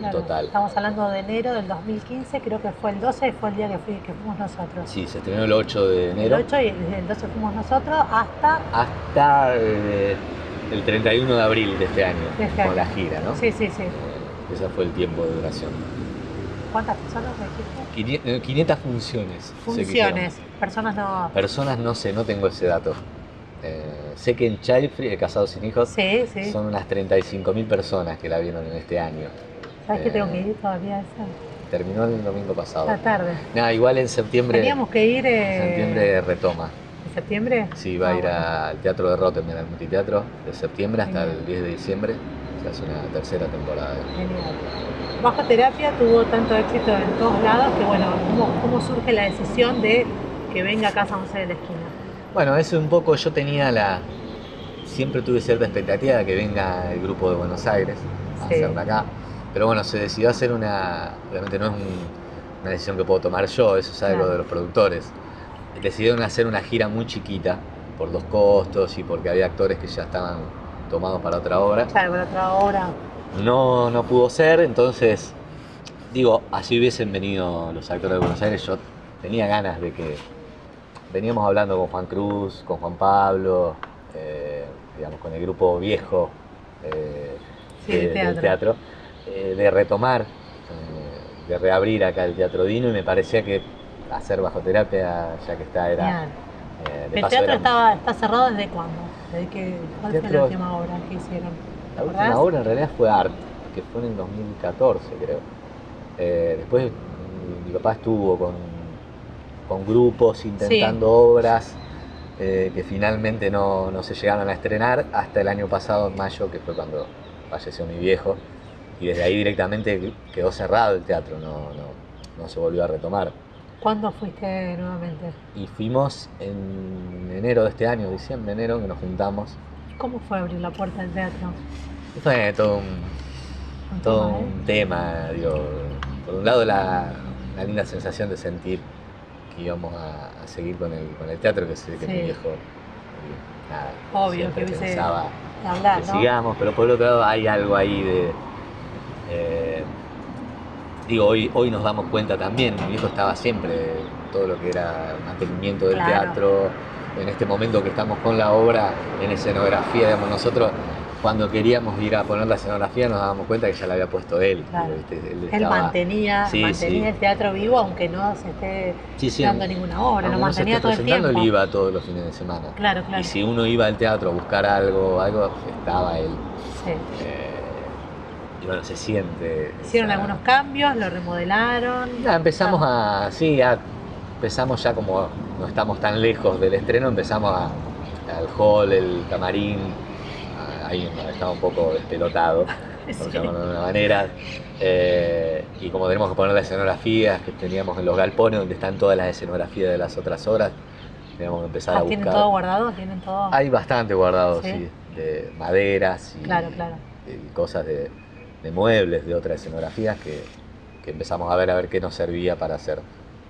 En total. Estamos hablando de enero del 2015, creo que fue el 12, fue el día que fuimos nosotros. Sí, se estrenó el 8 de enero. El 8 y desde el 12 fuimos nosotros hasta el 31 de abril de este año, con la gira, ¿no? Sí. Ese fue el tiempo de duración. ¿Cuántas personas dijiste? 500 funciones. Personas no sé, no tengo ese dato. Sé que en Child Free, Casados sin Hijos, son unas 35.000 personas que la vieron en este año. ¿Sabes que tengo que ir todavía a esa? Terminó el domingo pasado. La tarde. Igual en septiembre. Teníamos que ir. En septiembre retoma. ¿En septiembre? Sí, va a ir al Teatro de Rotterdam, al multiteatro, de septiembre hasta el 10 de diciembre. se hace una tercera temporada. Genial. Bajo Terapia tuvo tanto éxito en todos lados que bueno, ¿cómo surge la decisión de que venga acá a San José de la Esquina? Bueno, eso un poco yo tenía siempre tuve cierta expectativa de que venga el grupo de Buenos Aires a hacerla acá. Pero bueno, se decidió hacer obviamente no es una decisión que puedo tomar yo, eso es algo de los productores. Decidieron hacer una gira muy chiquita por los costos y porque había actores que ya estaban tomados para otra obra. Claro, para otra obra. No pudo ser, entonces, digo, así hubiesen venido los actores de Buenos Aires, yo tenía ganas de que... Veníamos hablando con Juan Cruz, con Juan Pablo, digamos, con el grupo viejo del teatro, de retomar, de reabrir acá el Teatro Dino, y me parecía que hacer Bajo Terapia, ya que era... ¿El teatro está cerrado desde cuándo? ¿Cuál fue la última obra que hicieron? La última obra en realidad fue Art, que fue en el 2014, creo. Después mi papá estuvo con grupos intentando obras que finalmente no se llegaron a estrenar hasta el año pasado, en mayo, que fue cuando falleció mi viejo. Y desde ahí directamente quedó cerrado el teatro, no se volvió a retomar. ¿Cuándo fuiste nuevamente? Y fuimos en enero de este año, diciembre, enero, que nos juntamos. ¿Cómo fue abrir la puerta del teatro? Fue todo un tema, digo, por un lado la linda sensación de sentir que íbamos a seguir con el teatro, que mi viejo, nada, obvio que pensaba hablar, que ¿no? sigamos, pero por el otro lado hay algo ahí de... digo, hoy nos damos cuenta también, mi viejo estaba siempre, todo lo que era mantenimiento del teatro, en este momento que estamos con la obra, en escenografía, digamos, nosotros cuando queríamos ir a poner la escenografía nos dábamos cuenta que ya la había puesto él. Claro. Él mantenía el teatro vivo, aunque no se esté dando ninguna obra, lo mantenía todo el tiempo. Él iba todos los fines de semana. Claro. Y si uno iba al teatro a buscar algo, estaba él. Sí. Y bueno, se siente. Hicieron algunos cambios, lo remodelaron. Empezamos empezamos ya, como no estamos tan lejos del estreno, empezamos al hall, el camarín, ahí estaba un poco despelotado, por llamarlo de una manera, y como tenemos que poner las escenografías que teníamos en los galpones donde están todas las escenografías de las otras obras, teníamos que empezar a buscar. ¿Tienen todo guardado? ¿Tienen todo? Hay bastante guardado, sí, de maderas y, claro. Y cosas de muebles, de otras escenografías que empezamos a ver qué nos servía para hacer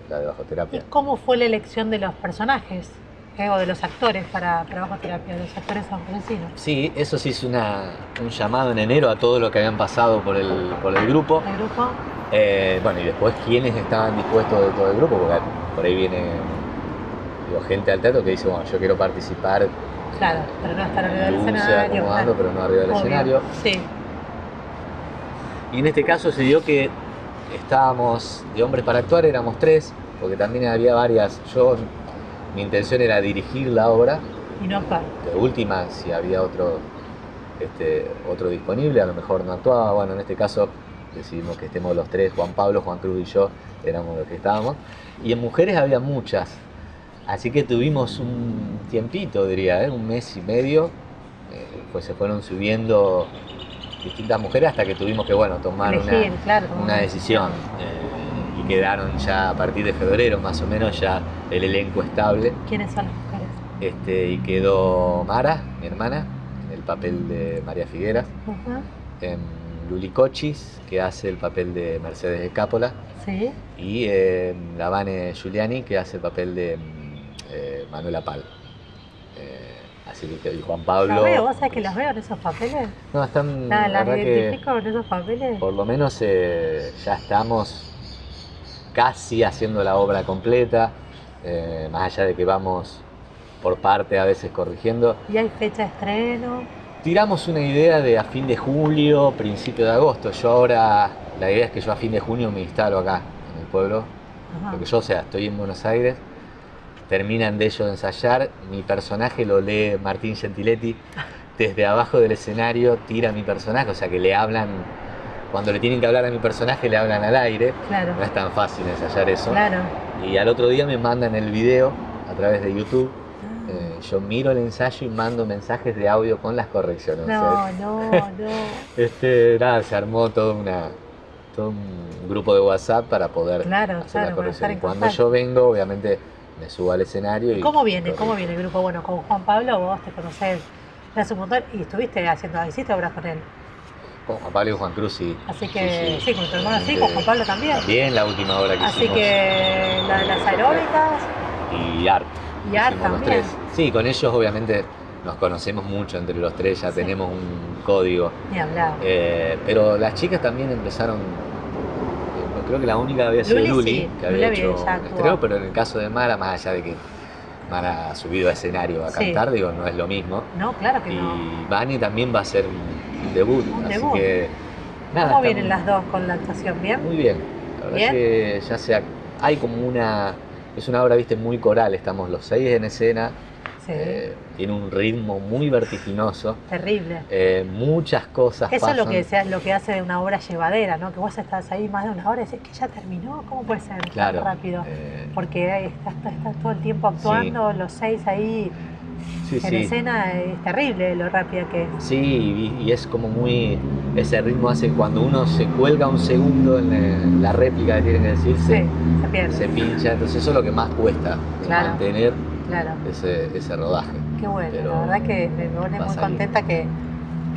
la de Bajo Terapia. ¿Y cómo fue la elección de los personajes? O de los actores para Bajo Terapia, de los actores sanjuanecinos. Sí, eso sí es un llamado en enero a todo lo que habían pasado por el grupo. ¿El grupo? Bueno, y después quiénes estaban dispuestos de todo el grupo, porque por ahí viene gente al teatro que dice, bueno, yo quiero participar. Claro, pero no estar arriba del escenario. Acomodando, pero no arriba del escenario. Sí. Y en este caso se dio que estábamos de hombres para actuar, éramos 3, porque también había varias. Mi intención era dirigir la obra. Y no actuar. De última, si había otro disponible, a lo mejor no actuaba. Bueno, en este caso decidimos que estemos los 3, Juan Pablo, Juan Cruz y yo, éramos los que estábamos. Y en mujeres había muchas. Así que tuvimos un tiempito, diría, un mes y medio. Pues se fueron subiendo distintas mujeres hasta que tuvimos que, tomar una decisión. Y quedaron ya a partir de febrero más o menos ya el elenco estable. ¿Quiénes son las mujeres? Y quedó Mara, mi hermana, en el papel de María Figueras. Luli Cochis, que hace el papel de Mercedes Escápola. Sí. Y la Vane Giuliani, que hace el papel de Manuela Pal. Así que y Juan Pablo. ¿Vos sabés que los veo en esos papeles? No, están. ¿Las identifico en esos papeles? Por lo menos ya estamos casi haciendo la obra completa, más allá de que vamos por parte a veces corrigiendo. ¿Y hay fecha de estreno? Tiramos una idea de a fin de julio, principio de agosto. Yo ahora, la idea es que yo a fin de junio me instalo acá, en el pueblo. Ajá. Porque yo, estoy en Buenos Aires, terminan de ellos de ensayar, mi personaje lo lee Martín Gentiletti, desde abajo del escenario tira a mi personaje, o sea que le hablan, cuando le tienen que hablar a mi personaje le hablan al aire. Claro. No es tan fácil ensayar eso. Claro. Y al otro día me mandan el video a través de YouTube, Yo miro el ensayo y mando mensajes de audio con las correcciones. No. Nada, se armó todo un grupo de WhatsApp para poder hacer las correcciones. Cuando yo vengo, obviamente me subo al escenario. ¿Cómo viene el grupo? Bueno, con Juan Pablo vos te conocés hace un montón y hiciste obras con él. Con Juan Pablo y Juan Cruz, sí. Así que sí, con tu hermano sí, con Juan Pablo también. También la última obra que hicimos. Así que la de las aeróbicas. Y Art. Y Art también. Los tres. Sí, con ellos obviamente nos conocemos mucho entre los tres, ya tenemos un código. Ni hablar. Pero las chicas también empezaron, creo que la única había sido Luli, que había hecho estreno, pero en el caso de Mara, más allá de que Mara ha subido a escenario a cantar, digo, no es lo mismo. No, claro que no. Y Vani también va a ser un debut, que nada. ¿Cómo vienen las dos con la actuación? ¿Bien? Muy bien. La verdad es que ya hay como es una obra, viste, muy coral, estamos los 6 en escena. Sí. Tiene un ritmo muy vertiginoso. Terrible. Muchas cosas Eso pasan. Es lo que hace de una obra llevadera, ¿no? Que vos estás ahí más de una hora y decís que ya terminó, ¿cómo puede ser tan rápido? Porque estás todo el tiempo actuando, los 6 ahí en escena, es terrible lo rápida que es. Sí, y es como ese ritmo hace cuando uno se cuelga un segundo en la réplica que tiene que decir, se pierde. Se pincha, entonces eso es lo que más cuesta, mantener ese rodaje. Qué bueno, la verdad que me pone muy contenta que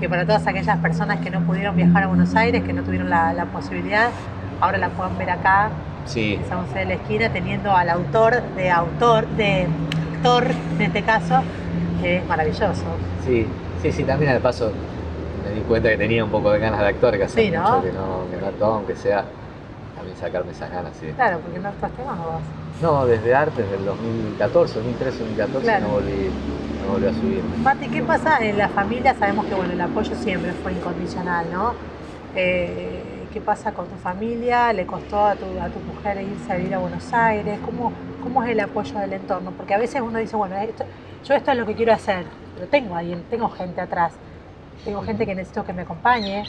para todas aquellas personas que no pudieron viajar a Buenos Aires, que no tuvieron la posibilidad, ahora la puedan ver acá, en San José de la Esquina, teniendo al actor, en este caso, que es maravilloso. Sí, también al paso me di cuenta que tenía un poco de ganas de actuar, que hace mucho que no actuaba, aunque sea también sacarme esas ganas. Sí. Claro, porque no actuaste más vos. No, desde el 2014, 2013, no volví a subir. Mati, ¿qué pasa en la familia? Sabemos que el apoyo siempre fue incondicional, ¿no? ¿Qué pasa con tu familia? ¿Le costó a tu mujer irse a vivir a Buenos Aires? ¿Cómo es el apoyo del entorno? Porque a veces uno dice, yo esto es lo que quiero hacer, pero tengo gente atrás, tengo gente que necesito que me acompañe.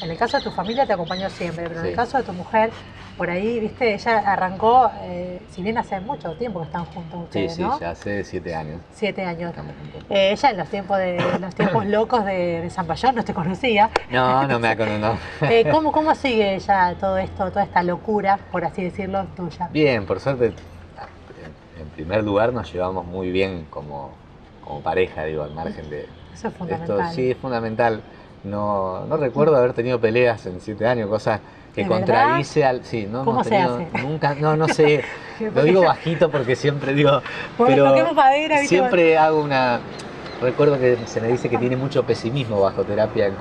En el caso de tu familia te acompañó siempre, pero en el caso de tu mujer, por ahí, viste, ella arrancó, si bien hace mucho tiempo que están juntos ustedes, ¿no? Sí, ya hace 7 años. 7 años. Estamos juntos. Ella en los tiempos locos de San Bayón no te conocía. No me acuerdo, no. ¿Cómo sigue ella todo esto, toda esta locura, por así decirlo, tuya? Bien, por suerte, en primer lugar nos llevamos muy bien como pareja, digo, al margen de eso es fundamental. Esto sí es fundamental. No recuerdo haber tenido peleas en 7 años, cosas que contradice al... Sí, no ¿Cómo hemos tenido, se hace? Nunca, no sé, lo digo bajito porque siempre digo... Pero madera, siempre hago una... Recuerdo que se me dice que tiene mucho pesimismo bajo terapia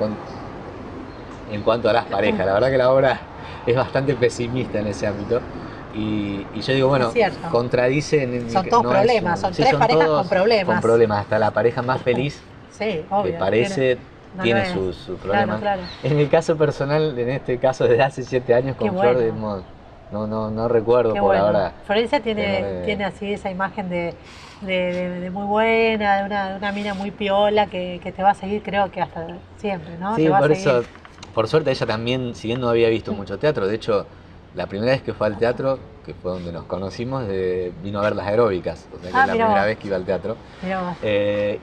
en cuanto a las parejas. La verdad que la obra es bastante pesimista en ese ámbito. Y yo digo, contradice... Son todos problemas, son 3 parejas con problemas. Con problemas, hasta la pareja más feliz, sí, obvio, que parece... tiene sus problemas. Claro. En el caso personal, en este caso desde hace 7 años con Flor, no recuerdo por ahora. Florencia tiene así esa imagen de muy buena, de una mina muy piola que te va a seguir, creo que hasta siempre, ¿no? Sí, por eso, por suerte ella también, si bien no había visto mucho teatro, de hecho, la primera vez que fue al teatro, que fue donde nos conocimos, vino a ver las aeróbicas, o sea que es la primera vez que iba al teatro.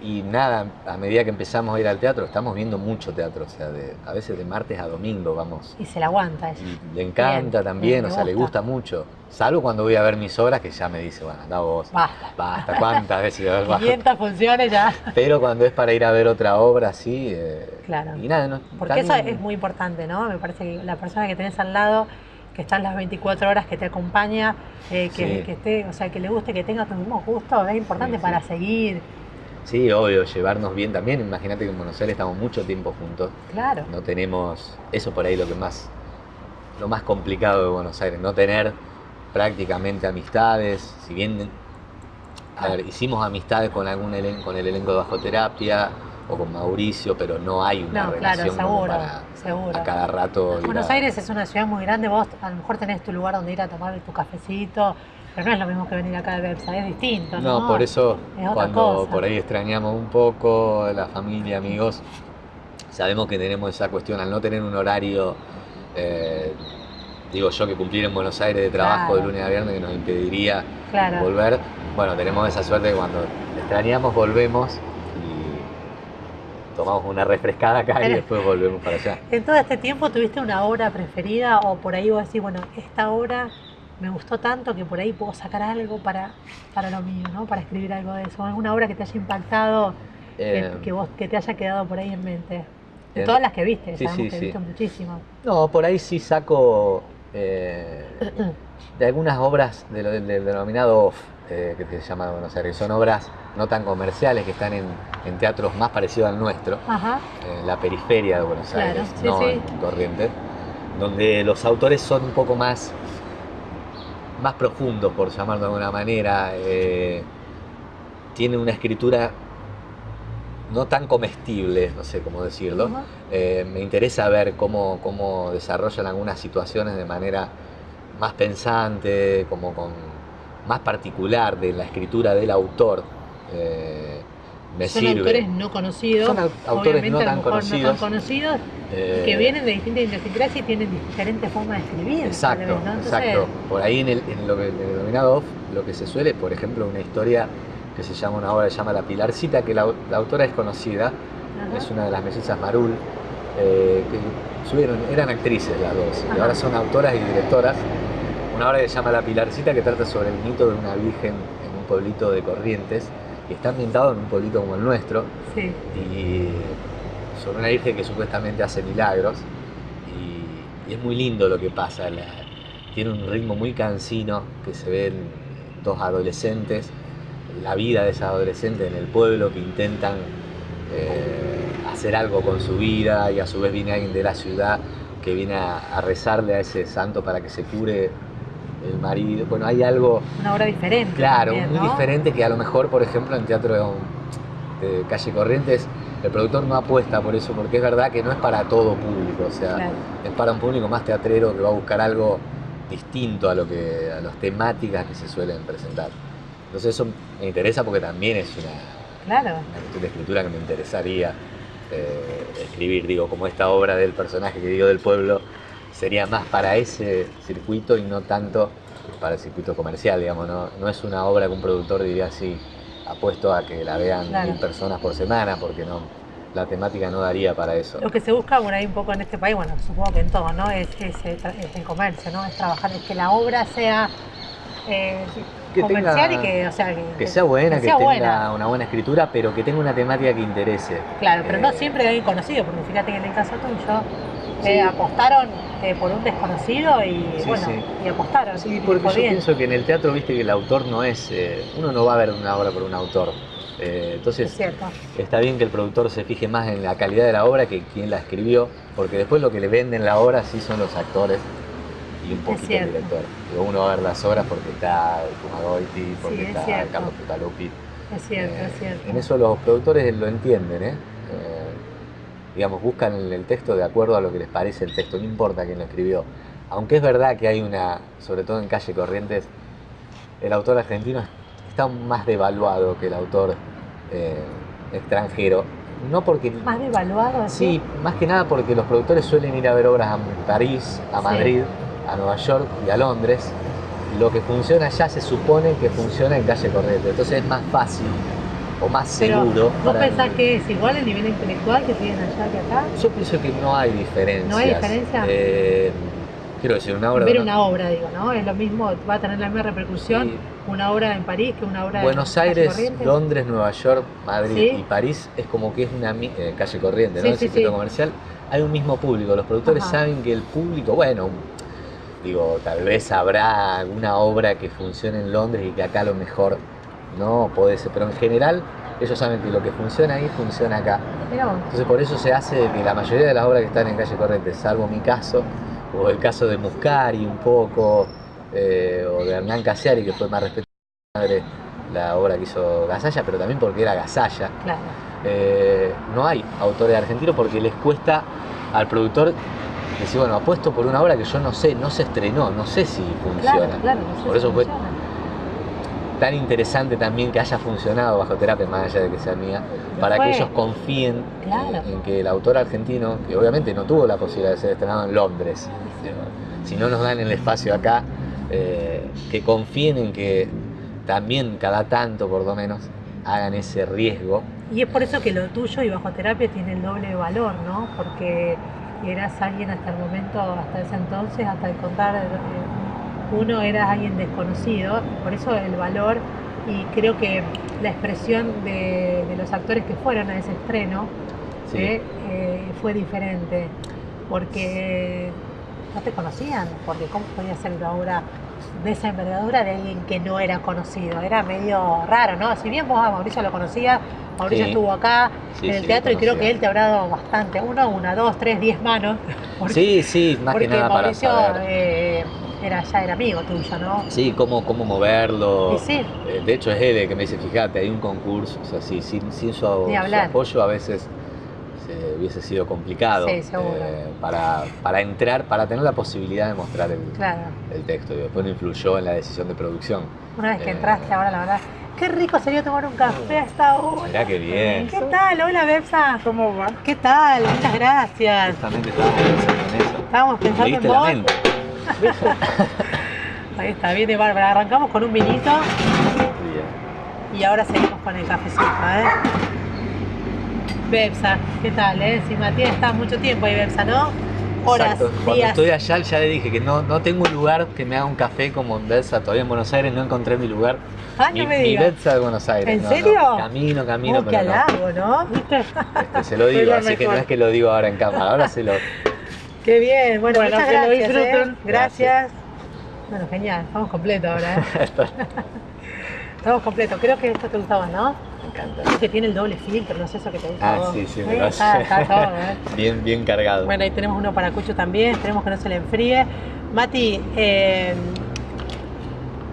Y nada, a medida que empezamos a ir al teatro, estamos viendo mucho teatro, o sea, a veces de martes a domingo vamos. Y se la aguanta ella. Y le encanta también, o sea, le gusta mucho. Salvo cuando voy a ver mis obras, que ya me dice, bueno, anda vos. Basta, ¿cuántas veces? 500 funciones ya. Pero cuando es para ir a ver otra obra, sí. Claro. Y nada, porque eso es muy importante, ¿no? Me parece que la persona que tenés al lado, que está las 24 horas, que te acompaña, que esté, o sea, que le guste, que tenga tus mismos gustos, es importante para seguir. Sí, obvio, llevarnos bien también. Imagínate que en Buenos Aires estamos mucho tiempo juntos. Claro. No tenemos, eso por ahí lo más complicado de Buenos Aires, no tener prácticamente amistades. Si bien, hicimos amistades con el elenco de Bajo Terapia o con Mauricio, pero no hay una relación para a cada rato. Buenos Aires es una ciudad muy grande, vos a lo mejor tenés tu lugar donde ir a tomar tu cafecito, pero no es lo mismo que venir acá de Bepsa, es distinto, ¿no? No, por eso cuando por ahí extrañamos un poco la familia, amigos, sabemos que tenemos esa cuestión, al no tener un horario, digo yo, que cumplir en Buenos Aires de trabajo de lunes a viernes, que nos impediría volver. Bueno, tenemos esa suerte que cuando extrañamos, volvemos y tomamos una refrescada acá y después volvemos para allá. ¿En todo este tiempo tuviste una obra preferida o por ahí vos decís, bueno, esta obra me gustó tanto que por ahí puedo sacar algo para lo mío, ¿no? Para escribir algo de eso? ¿Alguna obra que te haya impactado, que te haya quedado por ahí en mente? De todas las que viste, sabemos que viste muchísimas. No, por ahí sí saco de algunas obras del denominado off, que se llama Buenos Aires. Son obras no tan comerciales que están en teatros más parecidos al nuestro, en la periferia de Buenos Aires, en Corrientes, donde los autores son un poco más profundos, por llamarlo de alguna manera. Tienen una escritura no tan comestible, no sé cómo decirlo. Me interesa ver cómo desarrollan algunas situaciones de manera más pensante, como más particular de la escritura del autor. Son autores no conocidos, son autores no tan conocidos, que vienen de distintas idiosincrasias y tienen diferentes formas de escribir. Exacto, ¿no? Exacto. Por ahí en el denominado off, lo que se suele, por ejemplo, una historia que se llama, una obra que se llama La Pilarcita, que la autora es conocida, es una de las mellizas Marul, que eran actrices las dos, y ahora son autoras y directoras. Una obra que se llama La Pilarcita, que trata sobre el mito de una virgen en un pueblito de Corrientes, y está ambientado en un pueblito como el nuestro, y sobre una virgen que supuestamente hace milagros, y es muy lindo lo que pasa. Tiene un ritmo muy cansino, que se ven dos adolescentes, la vida de esas adolescentes en el pueblo, que intentan hacer algo con su vida, y a su vez viene alguien de la ciudad que viene a rezarle a ese santo para que se cure el marido. Bueno, hay algo... Una obra diferente. Claro, también, muy diferente, que a lo mejor, por ejemplo, en teatro de Calle Corrientes, el productor no apuesta por eso, porque es verdad que no es para todo público, o sea, es para un público más teatrero que va a buscar algo distinto a las temáticas que se suelen presentar. Entonces eso me interesa porque también es una cuestión de escritura que me interesaría escribir. Digo, como esta obra del personaje que digo del pueblo sería más para ese circuito y no tanto para el circuito comercial, digamos. No es una obra que un productor diría así, apuesto a que la vean 1000 personas por semana, porque la temática no daría para eso. Lo que se busca por ahí un poco en este país, bueno, supongo que en todo, ¿no? Es el comercio, ¿no? Es trabajar, es que la obra sea comercial y que sea buena, que tenga una buena escritura, pero que tenga una temática que interese. Claro, pero no siempre de alguien conocido, porque fíjate que en el caso tuyo apostaron por un desconocido y y apostaron. Sí, porque yo pienso que en el teatro, viste, que el autor no es... uno no va a ver una obra por un autor. Entonces está bien que el productor se fije más en la calidad de la obra que quien la escribió, porque después lo que le venden la obra sí son los actores y un poquito el director. Digo, uno va a ver las obras porque está Fumagoiti, porque está Carlos Putaluppi. Es cierto. En eso los productores lo entienden, digamos, buscan el texto de acuerdo a lo que les parece el texto, no importa quién lo escribió. Aunque es verdad que hay sobre todo en Calle Corrientes, el autor argentino está más devaluado que el autor extranjero. No porque... ¿Más devaluado? Sí, más que nada porque los productores suelen ir a ver obras a París, a Madrid, a Nueva York y a Londres. Lo que funciona allá se supone que funciona en Calle Corrientes. Entonces es más fácil o más seguro. ¿Vos pensás que es igual el nivel intelectual que tienen allá que acá? Yo pienso que no hay diferencias. ¿No hay diferencia? Quiero decir, una obra... Ver una obra, digo, ¿no? Es lo mismo, va a tener la misma repercusión una obra en París que una obra en Buenos Aires, Londres, Nueva York, Madrid y París es como que es una Calle Corriente, ¿no? El circuito comercial, hay un mismo público. Los productores saben que el público, bueno, digo, tal vez habrá alguna obra que funcione en Londres y que acá a lo mejor no puede ser, pero en general ellos saben que lo que funciona ahí funciona acá. Entonces por eso se hace que la mayoría de las obras que están en Calle Corrientes, salvo mi caso, o el caso de Muscari un poco, o de Hernán Casiari, que fue más respetuoso la obra que hizo Gasalla, pero también porque era Gasalla. No hay autores argentinos porque les cuesta al productor decir, bueno, apuesto por una obra que yo no sé, no se estrenó, no sé si funciona. Por eso fue tan interesante también que haya funcionado Bajo Terapia, más allá de que sea mía, para que ellos confíen en que el autor argentino, que obviamente no tuvo la posibilidad de ser estrenado en Londres, si no nos dan el espacio acá, que confíen en que también cada tanto, por lo menos, hagan ese riesgo. Y es por eso que lo tuyo y Bajo Terapia tiene el doble valor, ¿no? Porque eras alguien hasta el momento, hasta ese entonces, hasta el contar, uno eras alguien desconocido, por eso el valor, y creo que la expresión de los actores que fueron a ese estreno Sí. fue diferente, porque no te conocían, porque cómo podía ser una obra de esa envergadura de alguien que no era conocido, era medio raro, ¿no? Si bien vos a Mauricio lo conocías, Mauricio Sí. estuvo acá Sí, en el sí, teatro lo y creo conocía. que él te habrá dado bastante, una, dos, tres, 10 manos. Sí, más que porque nada para Mauricio saber. ya era amigo tuyo, ¿no? Sí, cómo moverlo. Y sí. De hecho es él el que me dice, fíjate, hay un concurso, o sea, sí, sin su Ni hablar. apoyo a veces hubiese sido complicado Sí, seguro. para entrar, para tener la posibilidad de mostrar Claro. el texto. Y después no influyó en la decisión de producción. Una vez que entraste, ahora la verdad, qué rico sería tomar un café a esta hora. Mirá qué bien. ¿Qué tal? Hola, Bepsa. ¿Cómo va? ¿Qué tal? Muchas gracias. Justamente estábamos pensando en eso. Estábamos pensando Leíste en la vos. mente. Ahí está, viene Bárbara. Arrancamos con un vinito Bien. y ahora seguimos con el cafecito, Bepsa, ¿qué tal, Si Matías está mucho tiempo ahí, Bepsa, ¿no? Horas, Exacto. Cuando días. estoy allá ya le dije que no tengo un lugar que me haga un café como en Betsa. Todavía en Buenos Aires no encontré mi lugar. Ah, no me mi digas. Betsa de Buenos Aires. ¿En No, serio? no. Camino, Qué pero no. halago, ¿no? ¿Viste? Se lo digo, Soy la así que no mejor. es que lo digo ahora en cámara. Ahora se lo... Qué bien, bueno, Bueno, muchas que lo gracias. disfruten. Gracias. Bueno, genial, estamos completos ahora, Estamos completos, creo que esto te gustaba, ¿no? Me encanta. Creo que tiene el doble filtro, no sé eso que te gusta a vos. Sí, me lo está, hace. está todo, Bien cargado. Bueno, ahí tenemos uno para Cucho también, esperemos que no se le enfríe. Mati,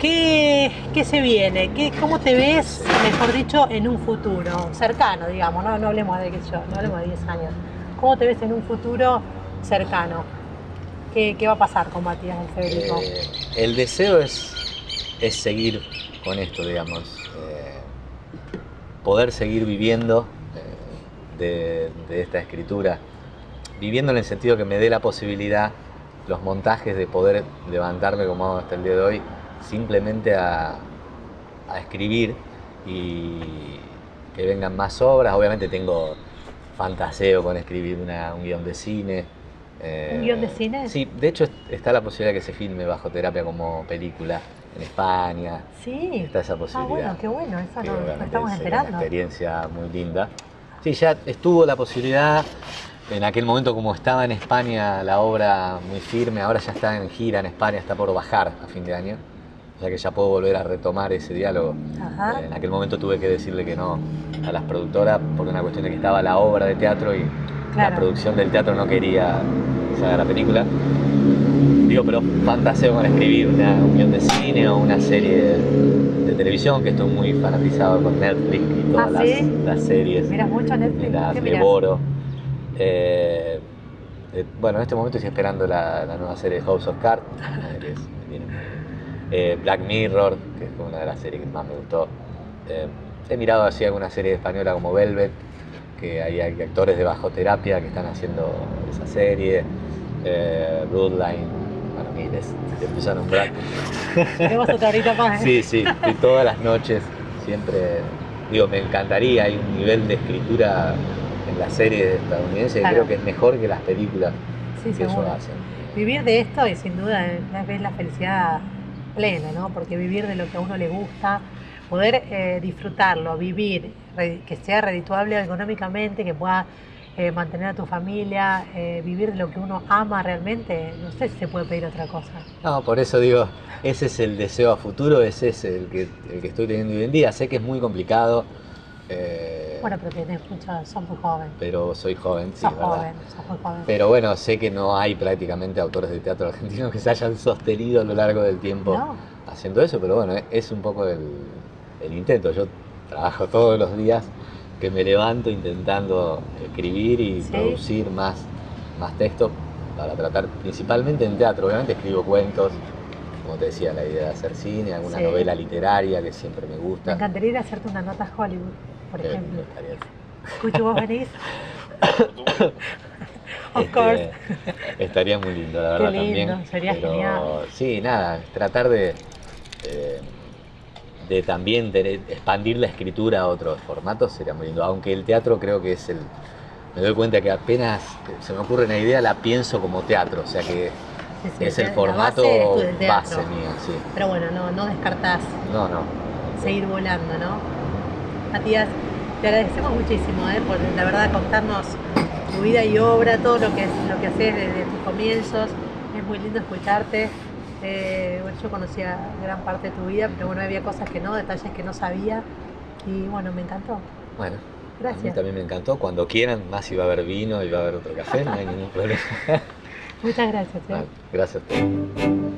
¿qué se viene? ¿Cómo te ves, mejor dicho, en un futuro cercano, digamos? No hablemos de, qué sé yo, no hablemos de 10 años. ¿Cómo te ves en un futuro cercano? ¿Qué va a pasar con Matías Federico? El deseo es seguir con esto, digamos. Poder seguir viviendo de esta escritura. Viviendo en el sentido que me dé la posibilidad, los montajes, de poder levantarme como hago hasta el día de hoy, simplemente a escribir y que vengan más obras. Obviamente tengo fantaseo con escribir un guión de cine. ¿Un guión de cine? Sí, de hecho está la posibilidad que se filme Bajo Terapia como película en España. Sí. Está esa posibilidad. Ah, bueno, qué bueno, eso Que no obviamente estamos sería enterando. una experiencia muy linda. Sí, ya estuvo la posibilidad. En aquel momento, como estaba en España la obra muy firme, ahora ya está en gira en España, está por bajar a fin de año. O sea que ya puedo volver a retomar ese diálogo. Ajá. En aquel momento tuve que decirle que no a las productoras por una cuestión de que estaba la obra de teatro y Claro. la producción del teatro no quería que se haga la película. Digo, pero fantaseo con escribir un guión de cine o una serie de televisión, que estoy muy fanatizado con Netflix y todas ¿Ah, sí? las series. ¿Miras mucho Netflix? Las ¿Qué mirás? devoro. Bueno, en este momento estoy esperando la nueva serie de House of Cards, que viene Black Mirror, que fue una de las series que más me gustó. He mirado así alguna serie española como Velvet, que hay actores de Bajo Terapia que están haciendo esa serie. Bloodline, bueno, miles, te empiezo a nombrar. Tenemos otra horita más, Sí, y todas las noches siempre, digo, me encantaría, hay un nivel de escritura en las series estadounidenses que Claro. creo que es mejor que las películas Sí, que ellos seguro. hacen. Vivir de esto y sin duda es la felicidad plena, ¿no? Porque vivir de lo que a uno le gusta, poder disfrutarlo, vivir, que sea redituable económicamente, que pueda mantener a tu familia, vivir de lo que uno ama realmente, no sé si se puede pedir otra cosa. No, por eso digo, ese es el deseo a futuro, ese es el que estoy teniendo hoy en día. Sé que es muy complicado, Bueno, pero tenés mucho, sos muy joven. pero soy joven, sí, Sos ¿verdad? joven, sos muy joven. Pero bueno, sé que no hay prácticamente autores de teatro argentinos que se hayan sostenido a lo largo del tiempo No. haciendo eso, pero bueno, es un poco el intento. Yo trabajo todos los días que me levanto intentando escribir y Sí. producir más texto para tratar principalmente en teatro. Obviamente escribo cuentos, como te decía, la idea de hacer cine, alguna Sí. novela literaria que siempre me Me gusta. encantaría ir a hacerte una nota a Hollywood, por ejemplo. Estaría- Escucho, vos venís. Of course. Estaría muy lindo, la Qué verdad, lindo, también. sería Pero, genial. sí, nada, tratar de de también expandir la escritura a otros formatos sería muy lindo. Aunque el teatro creo que es me doy cuenta que apenas se me ocurre una idea la pienso como teatro, o sea que es el formato base mío, sí. Pero bueno, no descartás. No. Seguir volando, ¿no? Matías, te agradecemos muchísimo por la verdad contarnos tu vida y obra, todo lo que haces desde tus comienzos. Es muy lindo escucharte. Bueno, yo conocía gran parte de tu vida, pero bueno, había cosas que no, detalles que no sabía. Y bueno, me encantó. Bueno, gracias. A mí también me encantó. Cuando quieran, más si va a haber vino y va a haber otro café, no hay ningún problema. Muchas gracias. Bueno, gracias a ustedes.